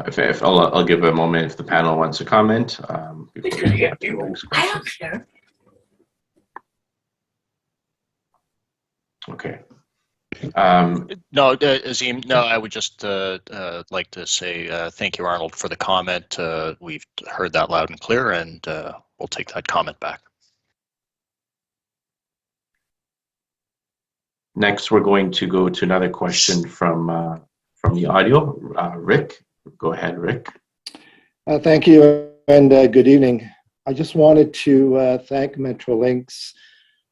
If I'll give a moment if the panel wants to comment. Before we get to the next I question. don't care. Okay. No, Azim, no, I would just like to say thank you, Arnold, for the comment. We've heard that loud and clear, and we'll take that comment back. Next, we're going to go to another question from the audio. Rick, go ahead, Rick. Thank you, and good evening. I just wanted to thank Metrolinx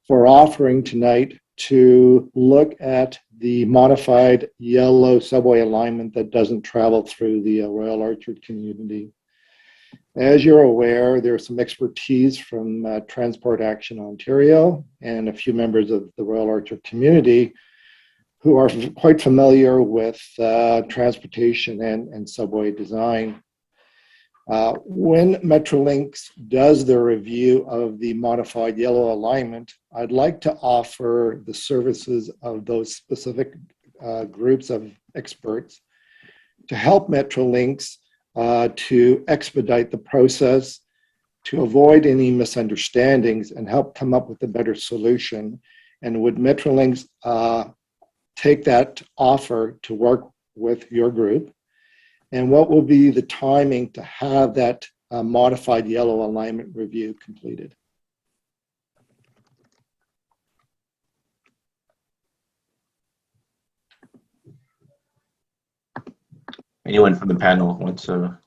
for offering tonight to look at the modified yellow subway alignment that doesn't travel through the Royal Orchard community. As you're aware, there's some expertise from Transport Action Ontario and a few members of the Royal Orchard community who are quite familiar with transportation and subway design. When Metrolinx does the review of the modified yellow alignment, I'd like to offer the services of those specific groups of experts to help Metrolinx to expedite the process, to avoid any misunderstandings and help come up with a better solution. And would Metrolinx take that offer to work with your group? And what will be the timing to have that modified yellow alignment review completed? Anyone from the panel wants to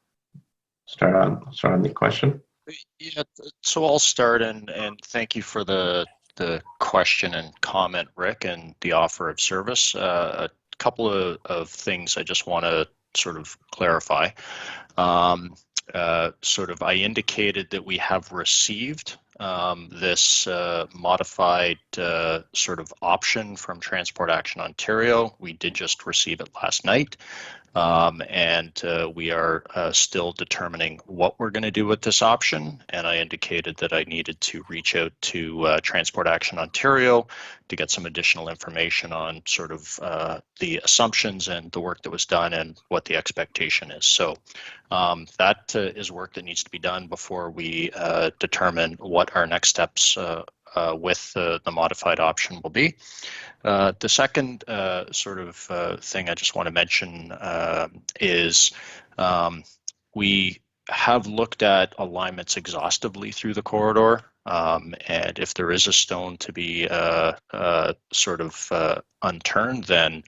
start on the question? Yeah, so I'll start, and thank you for the question and comment, Rick, and the offer of service. A couple of things I just want to sort of clarify. I indicated that we have received this modified sort of option from Transport Action Ontario. We did just receive it last night. And we are still determining what we're going to do with this option. And I indicated that I needed to reach out to Transport Action Ontario to get some additional information on sort of the assumptions and the work that was done and what the expectation is. So that is work that needs to be done before we determine what our next steps with the modified option will be. The second sort of thing I just want to mention is we have looked at alignments exhaustively through the corridor, and if there is a stone to be sort of unturned, then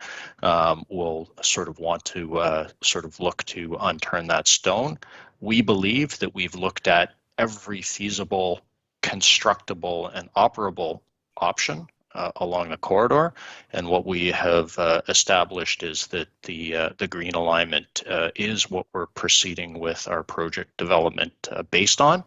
we'll sort of want to sort of look to unturn that stone. We believe that we've looked at every feasible, constructible, and operable option along the corridor, and what we have established is that the green alignment is what we're proceeding with our project development based on,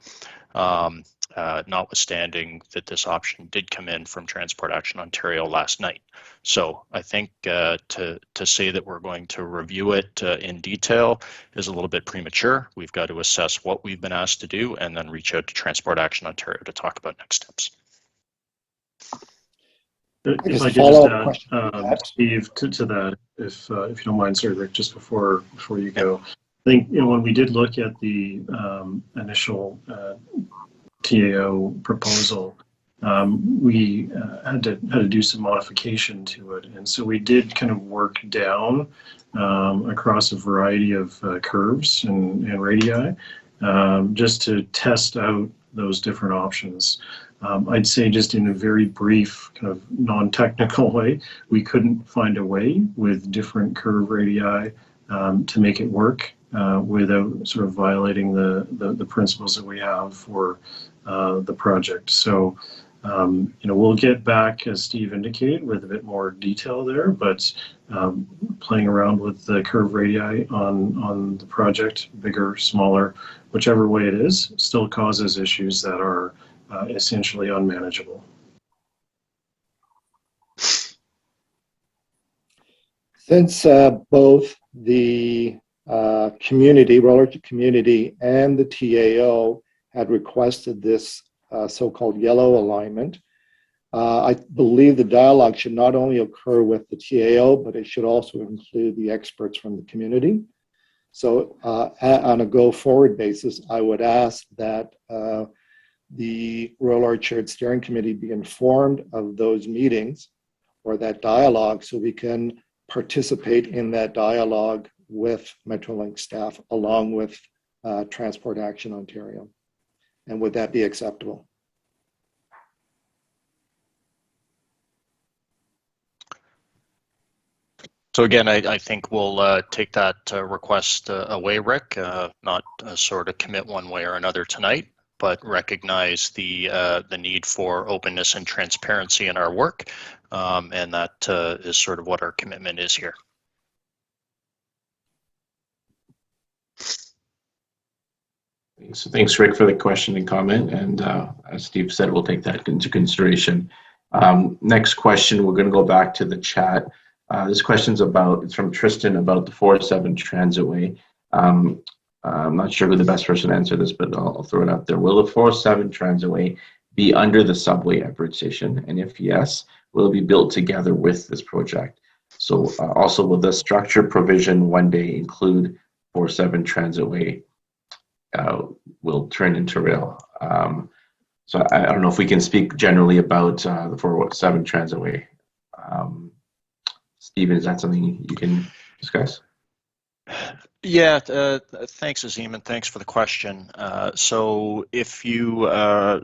notwithstanding that this option did come in from Transport Action Ontario last night. So I think to say that we're going to review it in detail is a little bit premature. We've got to assess what we've been asked to do and then reach out to Transport Action Ontario to talk about next steps. If I could just add, Steve, to that, if you don't mind, sorry, Rick, just before you go. I think when we did look at the initial TAO proposal, we had to do some modification to it, and so we did kind of work down across a variety of curves and radii, just to test out those different options. I'd say just in a very brief kind of non-technical way, we couldn't find a way with different curve radii to make it work without sort of violating the principles that we have for the project. So, we'll get back, as Steve indicated, with a bit more detail there, but playing around with the curve radii on the project, bigger, smaller, whichever way it is, still causes issues that are essentially unmanageable. Since both the roller community and the TAO had requested this so-called yellow alignment, I believe the dialogue should not only occur with the TAO, but it should also include the experts from the community. So on a go-forward basis, I would ask that the Royal Orchard Steering Committee be informed of those meetings or that dialogue so we can participate in that dialogue with Metrolinx staff along with Transport Action Ontario. And would that be acceptable? So again, I think we'll take that request away, Rick, not sort of commit one way or another tonight, but recognize the need for openness and transparency in our work. And that is sort of what our commitment is here. Thanks, Rick, for the question and comment. And as Steve said, we'll take that into consideration. Next question, we're going to go back to the chat. This question's it's from Tristan about the 407 Transitway. I'm not sure who the best person to answer this, but I'll throw it out there. Will the 407 Transitway be under the subway at Bridge Station? And if yes, will it be built together with this project? So also, will the structure provision one day include 407 Transitway will turn into rail? So I don't know if we can speak generally about the 407 Transitway. Stephen, is that something you can discuss? Yeah, thanks, Azim, and thanks for the question. So if you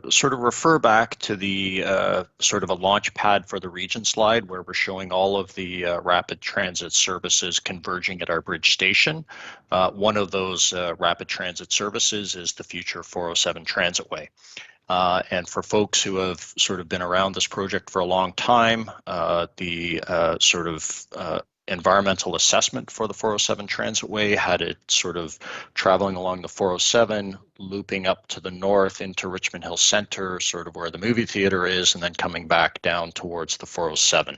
sort of refer back to the sort of a launch pad for the region slide where we're showing all of the rapid transit services converging at our bridge station, one of those rapid transit services is the future 407 Transitway. And for folks who have sort of been around this project for a long time, the sort of environmental assessment for the 407 Transitway had it sort of traveling along the 407, looping up to the north into Richmond Hill Center, sort of where the movie theater is, and then coming back down towards the 407.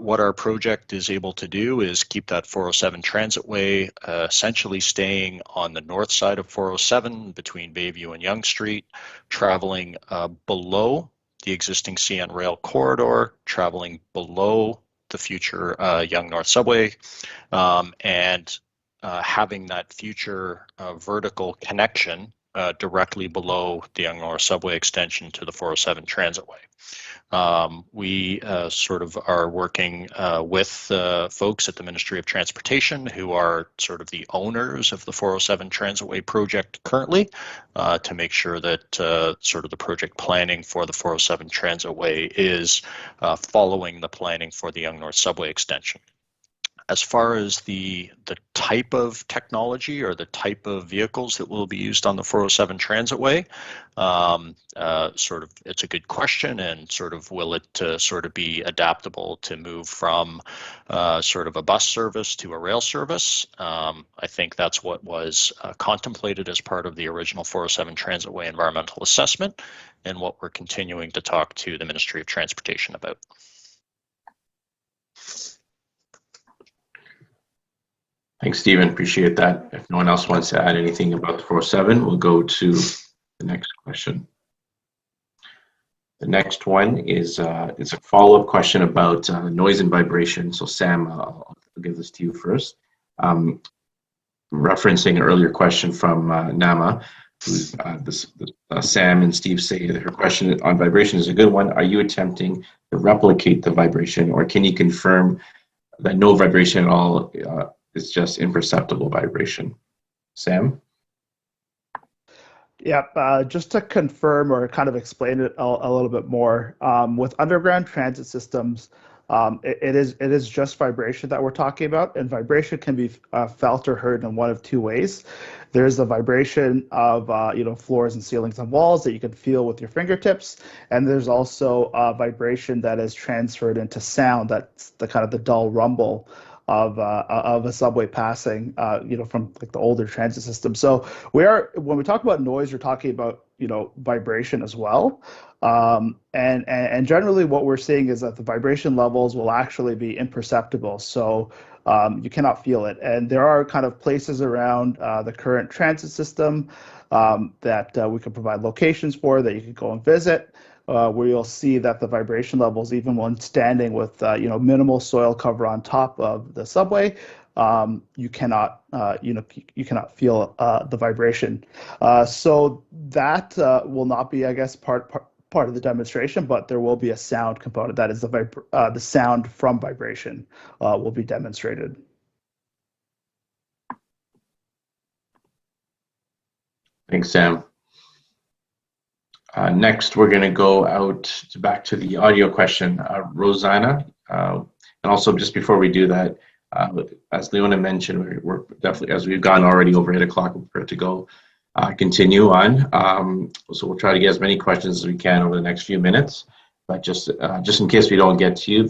What our project is able to do is keep that 407 Transitway essentially staying on the north side of 407 between Bayview and Yonge Street, traveling below the existing CN rail corridor, traveling below the future Yonge North Subway, and having that future vertical connection directly below the Yonge North Subway extension to the 407 Transitway. We sort of are working with folks at the Ministry of Transportation who are sort of the owners of the 407 Transitway project currently to make sure that sort of the project planning for the 407 Transitway is following the planning for the Yonge North Subway extension. As far as the type of technology or the type of vehicles that will be used on the 407 Transitway, sort of it's a good question, and sort of will it sort of be adaptable to move from sort of a bus service to a rail service? I think that's what was contemplated as part of the original 407 Transitway environmental assessment and what we're continuing to talk to the Ministry of Transportation about. Thanks, Stephen. Appreciate that. If no one else wants to add anything about the 407, we'll go to the next question. The next one is a follow-up question about noise and vibration. So Sam, I'll give this to you first. Referencing an earlier question from Nama, who's Sam and Steve say that her question on vibration is a good one. Are you attempting to replicate the vibration, or can you confirm that no vibration at all it's just imperceptible vibration? Sam? Yeah, just to confirm or kind of explain it a little bit more, with underground transit systems, it is just vibration that we're talking about, and vibration can be felt or heard in one of two ways. There's the vibration of floors and ceilings and walls that you can feel with your fingertips, and there's also vibration that is transferred into sound. That's the kind of the dull rumble of a subway passing, from like the older transit system. So when we talk about noise, we're talking about vibration as well. And generally what we're seeing is that the vibration levels will actually be imperceptible. So you cannot feel it. And there are kind of places around the current transit system that we can provide locations for that you can go and visit. Where you'll see that the vibration levels, even when standing with minimal soil cover on top of the subway, you cannot you cannot feel the vibration. So that will not be, I guess, part of the demonstration, but there will be a sound component. That is the sound from vibration will be demonstrated. Thanks, Sam. Next, we're going to go back to the audio question. Rosanna, and also just before we do that, as Leona mentioned, we're definitely, as we've gone already over 8 o'clock, we're prepared to go continue on. So we'll try to get as many questions as we can over the next few minutes. But just in case we don't get to you,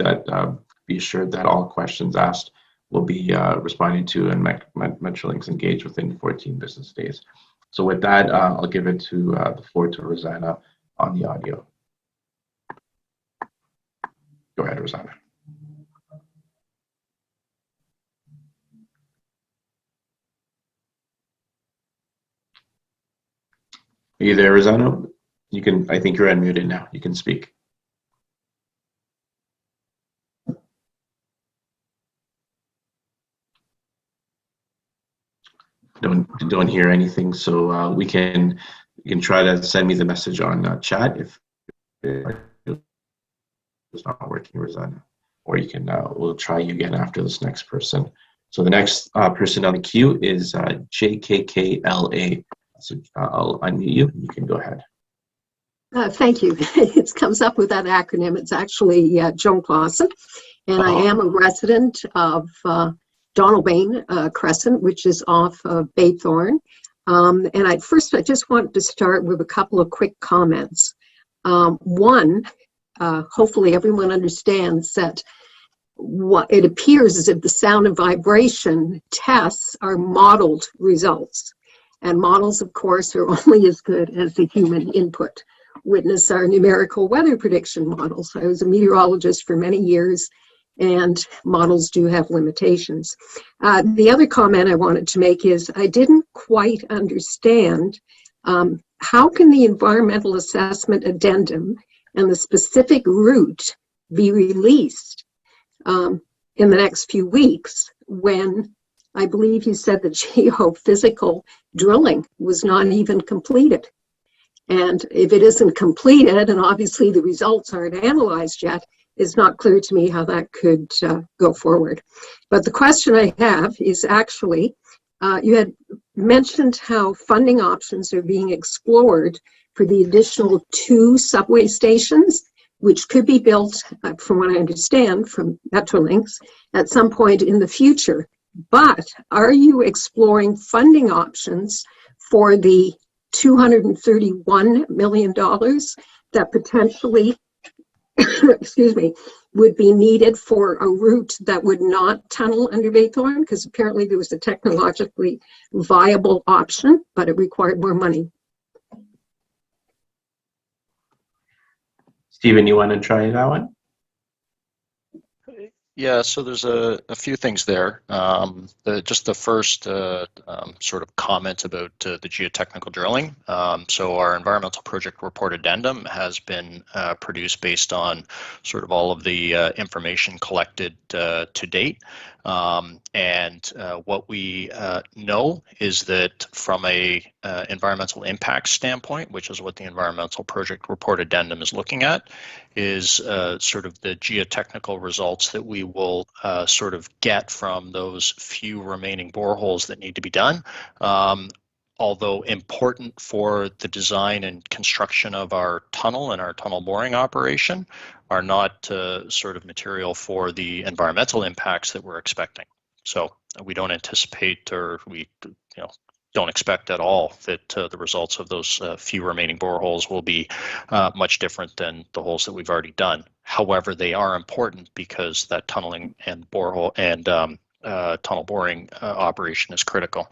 be assured that all questions asked will be responded to, and Metrolinx engaged within 14 business days. So with that, I'll give it to the floor to Rosanna on the audio. Go ahead, Rosanna. Are you there, Rosanna? You can. I think you're unmuted now. You can speak. Don't hear anything, so you can try to send me the message on chat if it's not working, Rosanna, or you can we'll try you again after this next person. So the next person on the queue is JKKLA. So I'll unmute you. You can go ahead. Thank you. It comes up with that acronym. It's actually Joan Clausen, and I am a resident of Donalbain Crescent, which is off of Baythorn. And I just wanted to start with a couple of quick comments. One, hopefully everyone understands that what it appears as if the sound and vibration tests are modeled results. And models, of course, are only as good as the human input. Witness our numerical weather prediction models. I was a meteorologist for many years, and models do have limitations. The other comment I wanted to make is I didn't quite understand how can the environmental assessment addendum and the specific route be released in the next few weeks when I believe you said the geophysical drilling was not even completed. And if it isn't completed, and obviously the results aren't analyzed yet, it's not clear to me how that could go forward. But the question I have is actually, you had mentioned how funding options are being explored for the additional 2 subway stations, which could be built, from what I understand, from Metrolinx at some point in the future. But are you exploring funding options for the $231 million that potentially, excuse me, would be needed for a route that would not tunnel under Baythorn? Because apparently there was a technologically viable option, but it required more money. Stephen, you want to try that one? Yeah, so there's a few things there. Just the first sort of comment about the geotechnical drilling. So our environmental project report addendum has been produced based on sort of all of the information collected to date. And what we know is that from a environmental impact standpoint, which is what the environmental project report addendum is looking at, is sort of the geotechnical results that we will sort of get from those few remaining boreholes that need to be done. Although important for the design and construction of our tunnel and our tunnel boring operation, are not sort of material for the environmental impacts that we're expecting. So we don't anticipate, or we don't expect at all that the results of those few remaining boreholes will be much different than the holes that we've already done. However, they are important because that tunneling and borehole and tunnel boring operation is critical.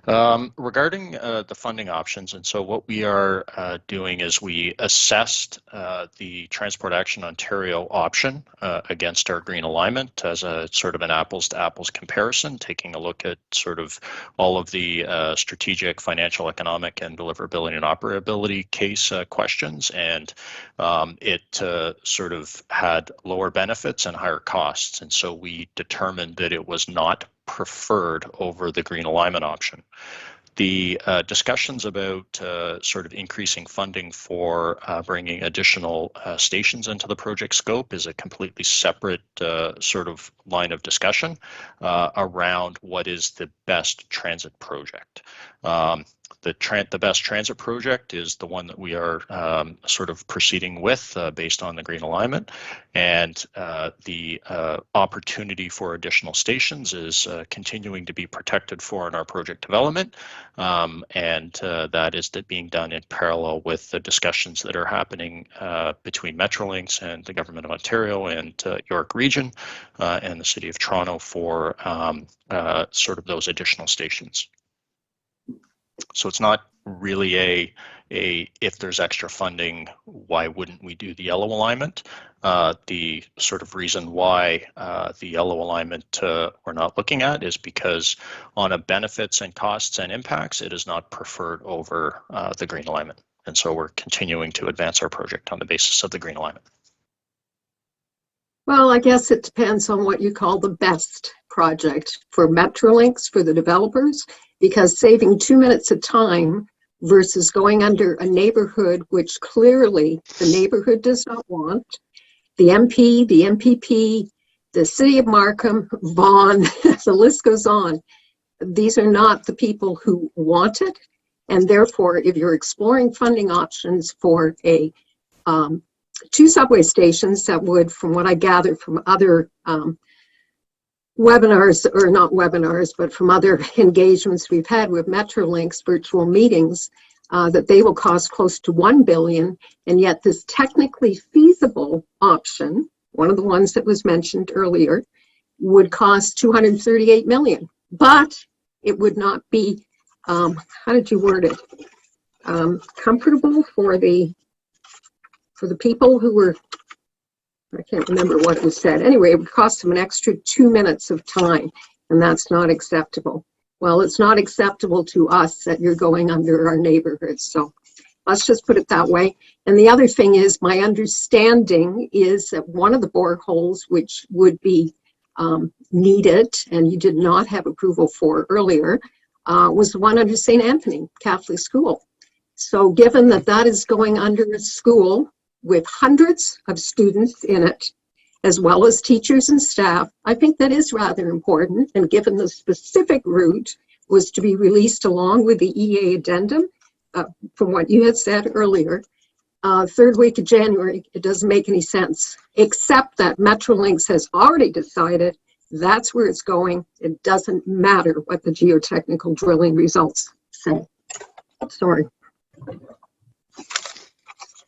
Regarding the funding options, and so what we are doing is we assessed the Transport Action Ontario option against our green alignment as a sort of an apples to apples comparison, taking a look at sort of all of the strategic, financial, economic, and deliverability and operability case questions, and it sort of had lower benefits and higher costs, and so we determined that it was not preferred over the green alignment option. The discussions about sort of increasing funding for bringing additional stations into the project scope is a completely separate sort of line of discussion around what is the best transit project. The best transit project is the one that we are sort of proceeding with based on the green alignment, and the opportunity for additional stations is continuing to be protected for in our project development, and that is being done in parallel with the discussions that are happening between Metrolinx and the Government of Ontario and York Region and the City of Toronto for sort of those additional stations. So it's not really a if there's extra funding, why wouldn't we do the yellow alignment? The sort of reason why the yellow alignment we're not looking at is because on a benefits and costs and impacts, it is not preferred over the green alignment. And so we're continuing to advance our project on the basis of the green alignment. Well, I guess it depends on what you call the best project for Metrolinx, for the developers, because saving 2 minutes of time versus going under a neighborhood which clearly the neighborhood does not want, the MP, the MPP, the City of Markham, Vaughan, the list goes on. These are not the people who want it, and therefore, if you're exploring funding options for a 2 subway stations that would, from what I gathered from other webinars, or not webinars, but from other engagements we've had with Metrolinx virtual meetings, that they will cost close to $1 billion, and yet this technically feasible option, one of the ones that was mentioned earlier, would cost $238 million, but it would not be, how did you word it, comfortable for the people who were, I can't remember what it was said. Anyway, it would cost them an extra 2 minutes of time, and that's not acceptable. Well, it's not acceptable to us that you're going under our neighborhoods, so let's just put it that way. And the other thing is, my understanding is that one of the boreholes which would be needed, and you did not have approval for earlier, was the one under St. Anthony Catholic School. So given that that is going under a school with hundreds of students in it, as well as teachers and staff, I think that is rather important. And given the specific route was to be released along with the EA addendum, from what you had said earlier, third week of January, it doesn't make any sense, except that Metrolinx has already decided that's where it's going. It doesn't matter what the geotechnical drilling results say. Sorry.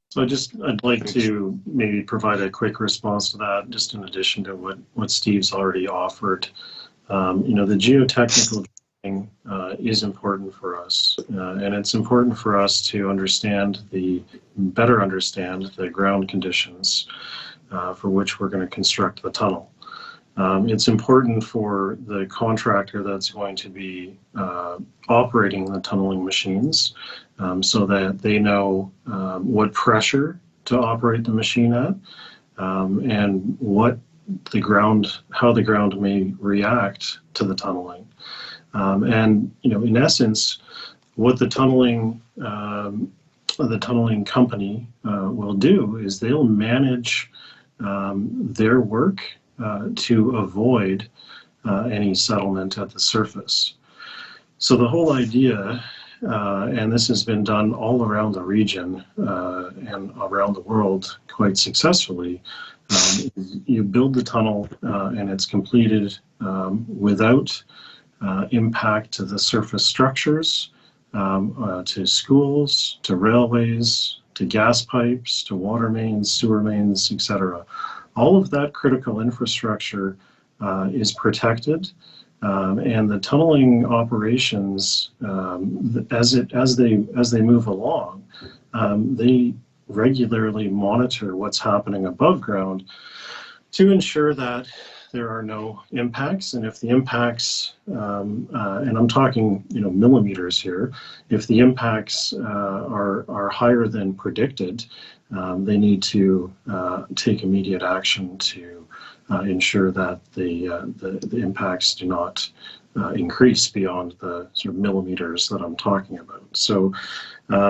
So I'd like to maybe provide a quick response to that, just in addition to what Steve's already offered. The geotechnical drilling is important for us, and it's important for us to better understand the ground conditions for which we're going to construct the tunnel. It's important for the contractor that's going to be operating the tunneling machines so that they know what pressure to operate the machine at and how the ground may react to the tunneling. In essence, what the tunneling company will do is they'll manage their work to avoid any settlement at the surface. So the whole idea, and this has been done all around the region and around the world quite successfully, you build the tunnel and it's completed without impact to the surface structures, to schools, to railways, to gas pipes, to water mains, sewer mains, etc. All of that critical infrastructure is protected And the tunneling operations, as they move along, they regularly monitor what's happening above ground to ensure that there are no impacts. And if the impacts, and I'm talking, millimeters here, if the impacts are higher than predicted, they need to take immediate action to ensure that the impacts do not increase beyond the sort of millimeters that I'm talking about. So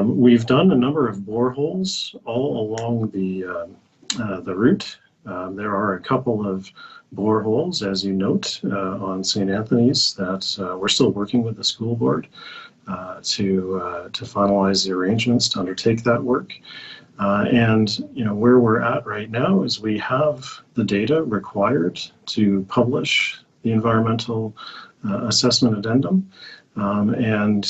we've done a number of boreholes all along the route. There are a couple of boreholes, as you note, on St. Anthony's that we're still working with the school board to finalize the arrangements to undertake that work. And where we're at right now is we have the data required to publish the environmental assessment addendum. And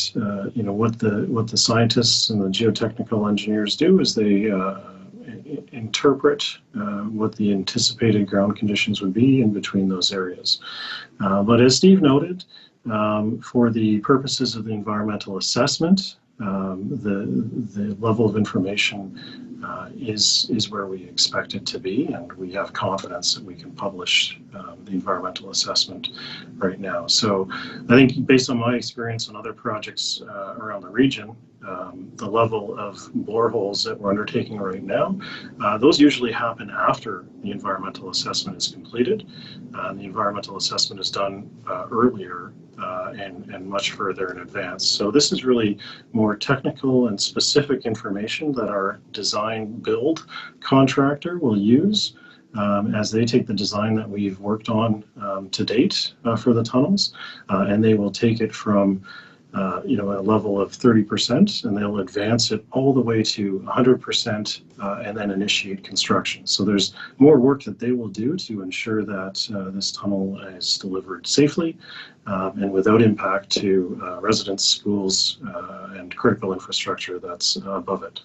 what the scientists and the geotechnical engineers do is they interpret what the anticipated ground conditions would be in between those areas. But as Steve noted, for the purposes of the environmental assessment, the level of information is where we expect it to be, and we have confidence that we can publish the environmental assessment right now. So I think based on my experience on other projects around the region, the level of boreholes that we're undertaking right now, those usually happen after the environmental assessment is completed. The environmental assessment is done earlier and much further in advance. So this is really more technical and specific information that our design build contractor will use as they take the design that we've worked on to date for the tunnels, and they will take it from a level of 30%, and they'll advance it all the way to 100% and then initiate construction. So there's more work that they will do to ensure that this tunnel is delivered safely and without impact to residents, schools, and critical infrastructure that's above it.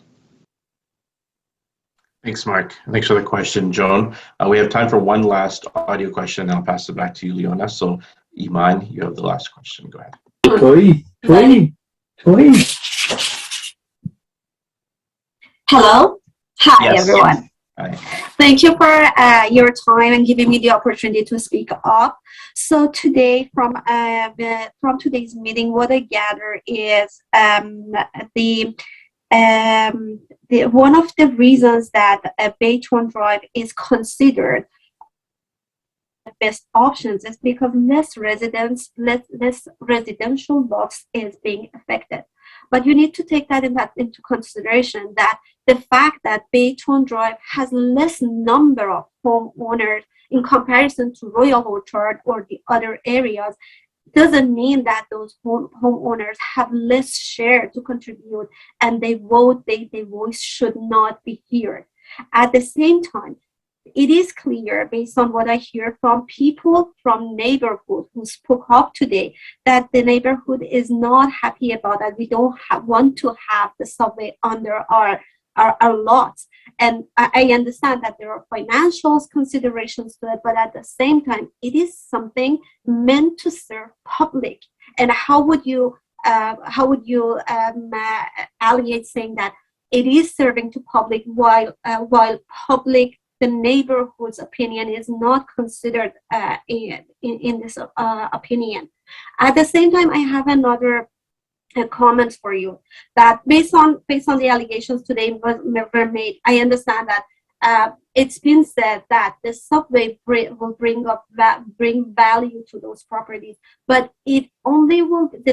Thanks, Mark. Thanks for the question, Joan. We have time for one last audio question, and I'll pass it back to you, Leona. So, Iman, you have the last question. Go ahead. Hello. Hi, Yes. everyone. Hi. Thank you for your time and giving me the opportunity to speak up. So today, from today's meeting, what I gather is one of the reasons that Baytown Drive is considered the best options is because less residential lots is being affected. But you need to take that into consideration, that the fact that Baytown Drive has less number of homeowners in comparison to Royal Orchard or the other areas doesn't mean that those homeowners have less share to contribute and their voice should not be heard. At the same time, it is clear, based on what I hear from people from neighborhood who spoke up today, that the neighborhood is not happy about that. We don't want to have the subway under our lots. And I understand that there are financial considerations to it, but at the same time, it is something meant to serve public. And how would you alliate saying that it is serving to public while public, the neighborhood's opinion is not considered in this opinion? At the same time, I have another comment for you, that based on the allegations today were made, I understand that it's been said that the subway will bring value to those properties, but the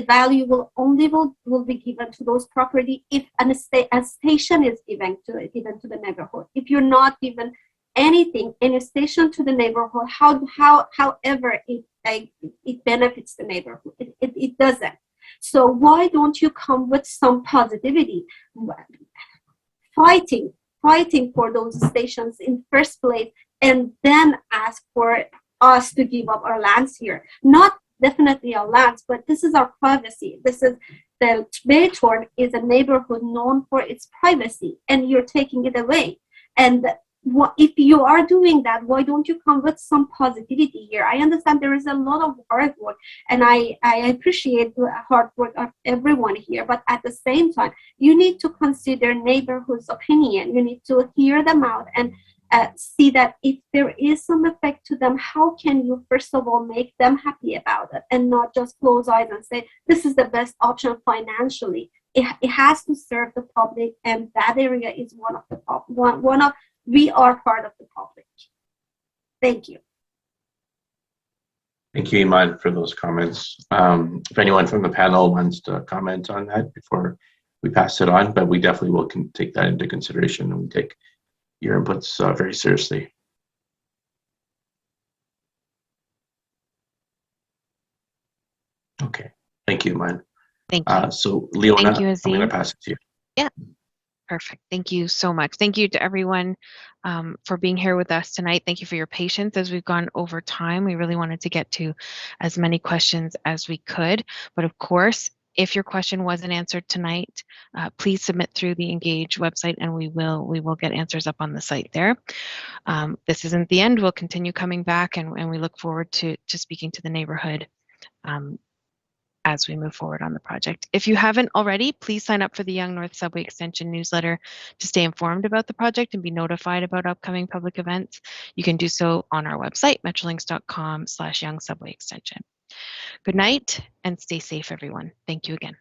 value will be given to those property if a station is given to the neighborhood. If you're not given anything, any station to the neighborhood, however it benefits the neighborhood, it doesn't. So why don't you come with some positivity, fighting for those stations in first place, and then ask for us to give up our lands here? Not definitely our lands, but this is our privacy. The Baytown is a neighborhood known for its privacy, and you're taking it away. And if you are doing that, why don't you come with some positivity here? I understand there is a lot of hard work, and I appreciate the hard work of everyone here, but at the same time, you need to consider neighborhood's opinion. You need to hear them out and see that if there is some effect to them, how can you first of all make them happy about it, and not just close eyes and say this is the best option financially. It has to serve the public, and that area is one of the we are part of the public. Thank you. Thank you, Iman, for those comments. If anyone from the panel wants to comment on that before we pass it on, but we definitely will take that into consideration, and we take your inputs very seriously. Okay, thank you, Iman. Thank you. So, Leona, Thank you, I'm Azim. going to pass it to you. Yeah. Perfect. Thank you so much. Thank you to everyone for being here with us tonight. Thank you for your patience as we've gone over time. We really wanted to get to as many questions as we could. But of course, if your question wasn't answered tonight, please submit through the Engage website, and we will get answers up on the site there. This isn't the end. We'll continue coming back, and we look forward to speaking to the neighborhood as we move forward on the project. If you haven't already, please sign up for the Yonge North Subway Extension newsletter to stay informed about the project and be notified about upcoming public events. You can do so on our website, metrolinx.com/Yonge Subway Extension. Good night and stay safe, everyone. Thank you again.